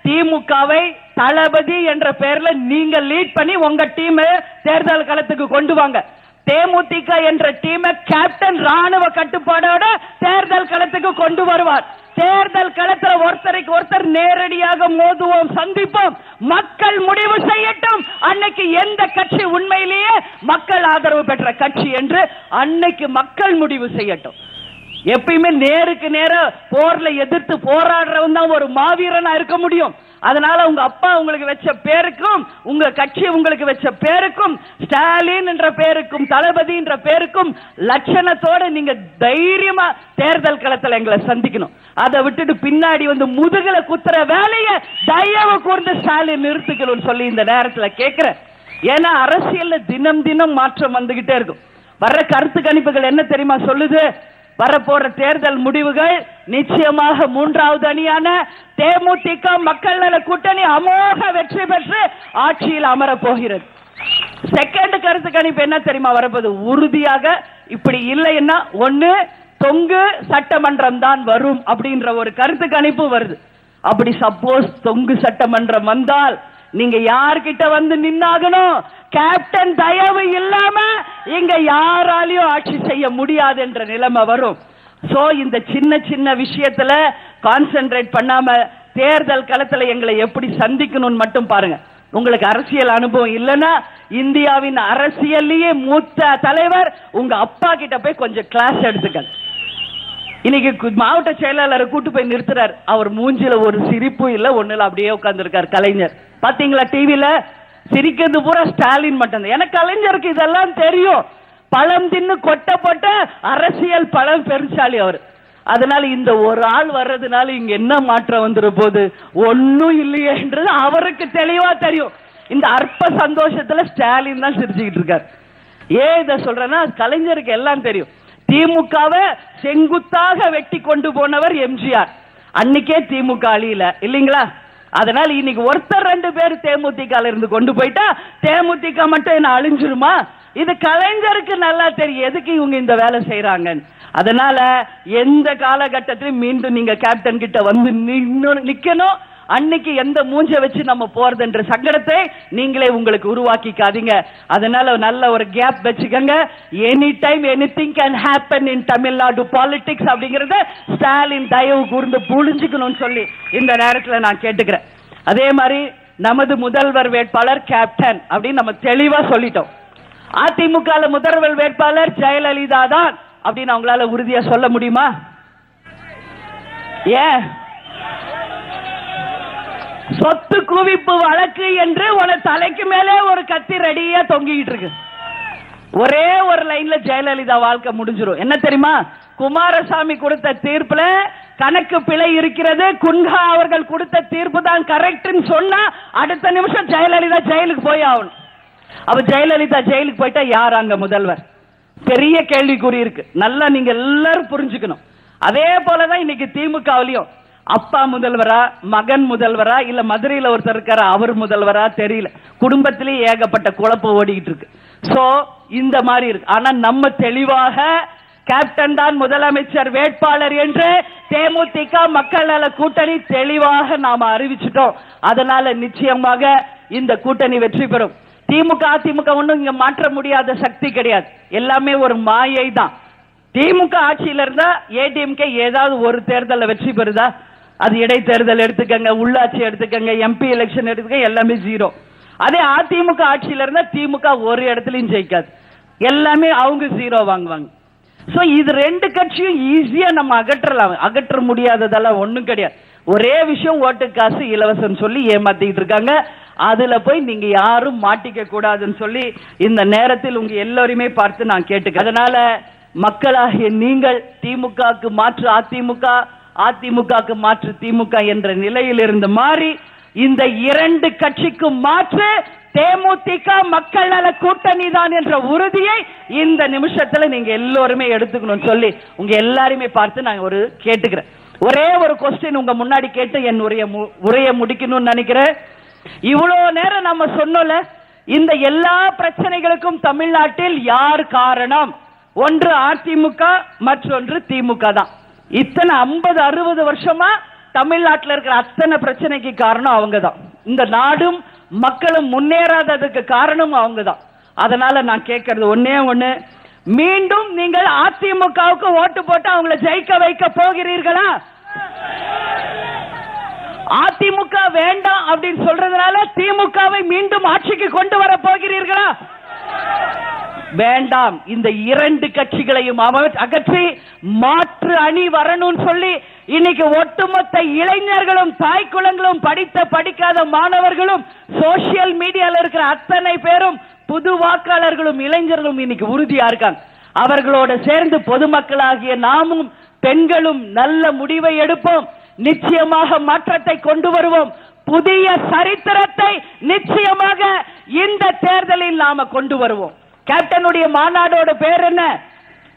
திமுகவை தளபதி என்ற பெயர்ல நீங்க லீட் பண்ணி உங்க டீம் தேர்தல் களத்துக்கு கொண்டு வாங்க. தேமுதிக என்ற டீம் கேப்டன் ராணுவ கட்டுப்பாடோட தேர்தல் களத்துக்கு கொண்டு வருவார். தேர்தல் களத்தில் ஒருத்தருக்கு ஒருத்தர் நேரடியாக மோதுவோம், சந்திப்போம், மக்கள் முடிவு செய்யட்டும் அன்னைக்கு எந்த கட்சி உண்மையிலேயே மக்கள் ஆதரவு பெற்ற கட்சி என்று அன்னைக்கு மக்கள் முடிவு செய்யட்டும். எப்பயுமே நேருக்கு நேர போர்ல எதிர்த்து போராடுறவன் தான் ஒரு மாவீரனா இருக்க முடியும். அதனால உங்க அப்பா உங்களுக்கு வச்ச பேருக்கும் உங்க கட்சி உங்களுக்கு வச்ச பேருக்கும் ஸ்டாலின் என்ற பேருக்கும் தளபதி என்ற பேருக்கும் லட்சணத்தோட நீங்க தைரியமா தேர்தல் களத்தில் எங்களை சந்திக்கணும். அதை விட்டுட்டு பின்னாடி வந்து முதுகலை குத்துற வேலையை தயவு கூர்ந்து ஸ்டாலின் நிறுத்திக்கணும்னு சொல்லி இந்த நேரத்தில் கேட்கிறேன். ஏன்னா அரசியல்ல தினம் தினம் மாற்றம் வந்துகிட்டே இருக்கும். வர்ற கருத்து கணிப்புகள் என்ன தெரியுமா சொல்லுது? வரப்போற தேர்தல் முடிவுகள் நிச்சயமாக மூன்றாவது அணியான தேமுதிக மக்கள் நல கூட்டணி அமோக வெற்றி பெற்று ஆட்சியில் அமரப் போகிறது. செகண்ட் கருத்து கணிப்பு என்ன தெரியுமா வரப்போது? உறுதியாக இப்படி இல்லைன்னா ஒண்ணு தொங்கு சட்டமன்றம் தான் வரும் அப்படின்ற ஒரு கருத்து கணிப்பு வருது. அப்படி சப்போஸ் தொங்கு சட்டமன்றம் வந்தால் நீங்க யார்கிட்ட வந்து நின்னாகணும்? கேப்டன் தயவு இல்லாம இங்க யாராலையும் ஆட்சி செய்ய முடியாது என்ற நிலைமை வரும். சோ இந்த சின்ன சின்ன விஷயத்துல கான்சென்ட்ரேட் பண்ணாம தேர்தல் களத்துல எங்களை எப்படி சந்திக்கணும்னு மட்டும் பாருங்க. உங்களுக்கு அரசியல் அனுபவம் இல்லைன்னா இந்தியாவின் அரசியல்லையே மூத்த தலைவர் உங்க அப்பா கிட்ட போய் கொஞ்சம் கிளாஸ் எடுத்துக்க. இன்னைக்கு மாவட்ட செயலாளரை கூட்டு போய் நிறுத்துறாரு. அவர் மூஞ்சில ஒரு சிரிப்பு இல்ல, ஒண்ணுல அப்படியே உட்கார்ந்துருக்காரு கலைஞர். பாத்தீங்களா டிவில? சிரிக்கிறது பூரா ஸ்டாலின் மட்டும். எனக்கு கலைஞருக்கு இதெல்லாம் தெரியும். பழம் தின்னு கொட்டப்பட்ட அரசியல் பழம் பெருசாலி அவர். அதனால இந்த ஒரு ஆள் வர்றதுனால இங்க என்ன மாற்றம் வந்துரு போது ஒன்னும் இல்லையேன்றது அவருக்கு தெளிவா தெரியும். இந்த அற்ப சந்தோஷத்துல ஸ்டாலின் தான் சிரிச்சுக்கிட்டு இருக்காரு. ஏன் இதை சொல்றேன்னா கலைஞருக்கு எல்லாம் தெரியும். திமுகவை செங்குத்தாக வெட்டி கொண்டு போனவர் எம்ஜிஆர். அன்னைக்கே திமுக அழியல இல்லீங்களா? அதனால இன்னைக்கு ஒருத்தர் ரெண்டு பேர் தேமுதிக இருந்து கொண்டு போயிட்டா தேமுதிக மட்டும் என்ன அழிஞ்சிருமா? இது கலைஞருக்கு நல்லா தெரியும் எதுக்கு இவங்க இந்த வேலை செய்யறாங்க. அதனால எந்த காலகட்டத்திலும் மீண்டும் நீங்க கேப்டன் கிட்ட வந்து நிக்கணும். அன்னைக்கு எந்த மூஞ்ச வச்சு நம்ம போறதுன்ற சங்கடத்தை நீங்களே உங்களுக்கு உருவாக்கிக்காதீங்க. அதனால நல்ல ஒரு கேப் வச்சுக்கங்க. Any time anything can happen in Tamil Nadu politics அப்படிங்கறத ஸ்டாலின் தயவு கூர்ந்து புரிஞ்சுக்கணும்னு சொல்லி இந்த நேரத்தில் நான் கேட்டுக்கிறேன். அதே மாதிரி நமது முதல்வர் வேட்பாளர் கேப்டன் அப்படின்னு நம்ம தெளிவா சொல்லிட்டோம். அதிமுக முதல்வர் வேட்பாளர் ஜெயலலிதா தான் அப்படின்னு அவங்களால உறுதியா சொல்ல முடியுமா? ஏன் சொத்து குவிப்பு வழக்கு என்று ஒரு தலைக்கு மேலே ஒரு கத்தி ரெடியா தொங்கிட்டு இருக்கு. ஒரே ஒரு லைன்ல ஜெயலலிதா வாழ்க்கை முடிஞ்சிடும். என்ன தெரியுமா? குமாரசாமி கொடுத்த தீர்ப்புல கணக்கு பிழை இருக்கிறது, குன்ஹா அவர்கள் கொடுத்த தீர்ப்பு தான் கரெக்ட்னு சொன்னா அடுத்த நிமிஷம் ஜெயலலிதா ஜெயிலுக்கு போய் ஆகணும். அப்ப ஜெயலலிதா ஜெயிலுக்கு போயிட்டா யார் அங்க முதல்வர்? பெரிய கேள்விக்குறி இருக்கு. நல்லா நீங்க எல்லாரும் புரிஞ்சுக்கணும். அதே போலதான் இன்னைக்கு திமுகவிலையும் அப்பா முதல்வரா, மகன் முதல்வரா, இல்ல மதுரையில் ஒருத்தர் இருக்கார அவர் முதல்வரா தெரியல. குடும்பத்திலேயே ஏகப்பட்ட குழப்பம் ஓடிக்கிட்டு இருக்கு. சோ இந்த மாதிரி இருக்கு. ஆனா நம்ம தெளிவாக கேப்டன் தான் முதலமைச்சர் வேட்பாளர் என்று தேமுதிக மக்கள் நல கூட்டணி தெளிவாக நாம அறிவிச்சிட்டோம். அதனால நிச்சயமாக இந்த கூட்டணி வெற்றி பெறும். திமுக அதிமுக ஒன்றும் இங்க மாற்ற முடியாத சக்தி கிடையாது. எல்லாமே ஒரு மாயை தான். திமுக ஆட்சியில இருந்தா ஏடிஎம்கே ஏதாவது ஒரு தேர்தலில் வெற்றி பெறுதா? அது இடைத்தேர்தல் எடுத்துக்கங்க, உள்ளாட்சி எடுத்துக்கங்க, எம்பி எலெக்ஷன் எடுத்துக்கங்க, எல்லாமே ஜீரோ. அதே அதிமுக ஆட்சியில இருந்தா திமுக ஒரு இடத்துலயும் ஜெயிக்காது. எல்லாமே அவங்க ஜீரோ வாங்குவாங்க. சோ இது ரெண்டு கட்சியும் ஈஸியா நம்ம அகற்றலாம். அகற்ற முடியாததெல்லாம் ஒண்ணும் கிடையாது. ஒரே விஷயம் ஓட்டு காசு இலவசம் சொல்லி ஏமாத்திட்டு இருக்காங்க. அதுல போய் நீங்க யாரும் மாட்டிக்க கூடாதுன்னு சொல்லி இந்த நேரத்தில் உங்க எல்லோருமே பார்த்து நான் கேட்டுக்க. அதனால மக்களாகிய நீங்கள் திமுகவுக்கு மாற்று அதிமுக, அதிமுகவுக்கு மாற்று திமுக என்ற நிலையில் இருந்து மாறி இந்த இரண்டு கட்சிக்கும் மாற்று தேமுதிக மக்கள் நல கூட்டணி தான் என்ற உறுதியை இந்த நிமிஷத்துல நீங்க எல்லோருமே எடுத்துக்கணும் சொல்லி உங்க எல்லாருமே பார்த்து நான் ஒரு கேட்டுக்கிறேன். ஒரே ஒரு கொஸ்டின் உங்க முன்னாடி கேட்டு என் உரையை முடிக்கணும்னு நினைக்கிறேன். இவ்வளவு நேரம் நம்ம சொன்னோம்ல, இந்த எல்லா பிரச்சனைகளுக்கும் தமிழ்நாட்டில் யார் காரணம்? ஒன்று அதிமுக, மற்றொன்று திமுக தான். இத்தனை 50-60 வருஷமா தமிழ்நாட்டில் இருக்கிற அத்தனை பிரச்சனைக்கு காரணம் அவங்க தான். இந்த நாடும் மக்களும் முன்னேறாததுக்கு காரணம் அவங்க தான். அதனால நான் கேட்கறது ஒன்னே ஒண்ணு, மீண்டும் நீங்கள் அதிமுகவுக்கு ஓட்டு போட்டு அவங்களை ஜெயிக்க வைக்க போகிறீர்களா? அதிமுக வேண்டாம் அப்படின்னு சொல்றதுனால திமுகவை மீண்டும் ஆட்சிக்கு கொண்டு வர போகிறீர்களா? வேண்டாம். இந்த இரண்டு கட்சிகளையும் அகற்றி மாற்று அணி வரணும்னு சொல்லி இன்னைக்கு ஒட்டுமொத்த இளைஞர்களும், தாய் குளங்களும், படிக்காத மாணவர்களும், சோசியல் மீடியால இருக்கிற அத்தனை பேரும், புது வாக்காளர்களும், இளைஞர்களும் இன்னைக்கு உறுதியா இருக்காங்க. அவர்களோட சேர்ந்து பொதுமக்களாகிய நாமும் பெண்களும் நல்ல முடிவை எடுப்போம். நிச்சயமாக மாற்றத்தை கொண்டு வருவோம். புதிய சரித்திரத்தை நிச்சயமாக இந்த தேர்தலில் நாம கொண்டு வருவோம். கேப்டனுடைய மாநாடோட பேர் என்ன?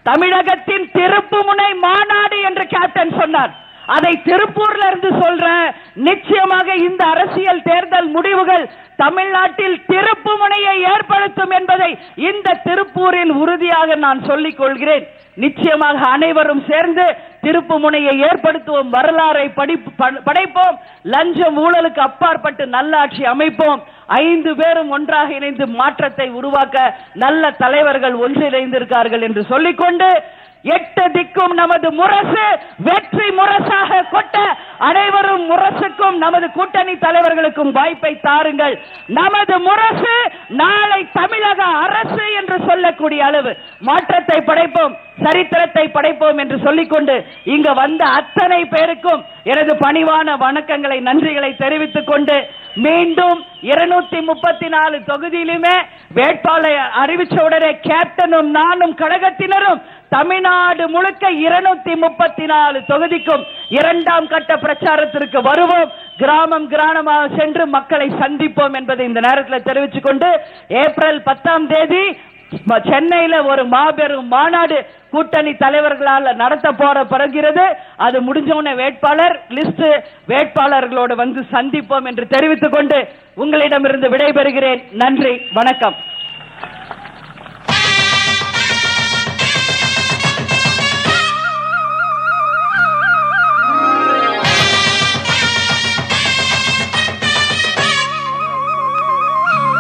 தமிழகத்தின் திருப்புமுனை மாநாடு என்று கேப்டன் சொன்னார். அதை திருப்பூர்ல இருந்து சொல்றேன். நிச்சயமாக இந்த அரசியல் தேர்தல் முடிவுகள் தமிழ்நாட்டில் திருப்பு முனையை ஏற்படுத்தும் என்பதை இந்த திருப்பூரில் உறுதியாக நான் சொல்லிக் கொள்கிறேன். நிச்சயமாக அனைவரும் சேர்ந்து திருப்பு முனையை ஏற்படுத்துவோம், வரலாறை படைப்போம், லஞ்சம் ஊழலுக்கு அப்பாற்பட்டு நல்லாட்சி அமைப்போம். 5 பேரும் ஒன்றாக இணைந்து மாற்றத்தை உருவாக்க நல்ல தலைவர்கள் ஒன்றிணைந்திருக்கார்கள் என்று சொல்லிக்கொண்டு 8 திக்கும் நமது முரசு வெற்றி முரசாக கொட்ட அனைவரும் முரசுக்கும் நமது கூட்டணி தலைவர்களுக்கும் வாய்ப்பை தாருங்கள். நமது முரசு நாளை தமிழக அரசு என்று சொல்லக்கூடிய அளவு மாற்றத்தை படைப்போம், சரித்திரத்தை படைப்போம் என்று சொல்லிக்கொண்டு இங்க வந்த அத்தனை பேருக்கும் எனது பணிவான வணக்கங்களை நன்றிகளை தெரிவித்துக் கொண்டு மீண்டும் 234 தொகுதியிலுமே வேட்பாளரை அறிவிச்ச உடனே கேப்டனும் நானும் கழகத்தினரும் தமிழ்நாடு முழுக்க 234 தொகுதிக்கும் 2ஆம் கட்ட பிரச்சாரத்திற்கு வருவோம். கிராமம் கிராமமாக சென்று மக்களை சந்திப்போம் என்பதை இந்த நேரத்தில் தெரிவித்துக் கொண்டு ஏப்ரல் 10ஆம் தேதி சென்னையில ஒரு மாபெரும் மாநாடு கூட்டணி தலைவர்களால் நடத்த போகிறது. அது முடிஞ்சவுடனே வேட்பாளர் லிஸ்ட் வேட்பாளர்களோடு வந்து சந்திப்போம் என்று தெரிவித்துக் கொண்டு உங்களிடமிருந்து விடைபெறுகிறேன். நன்றி, வணக்கம்.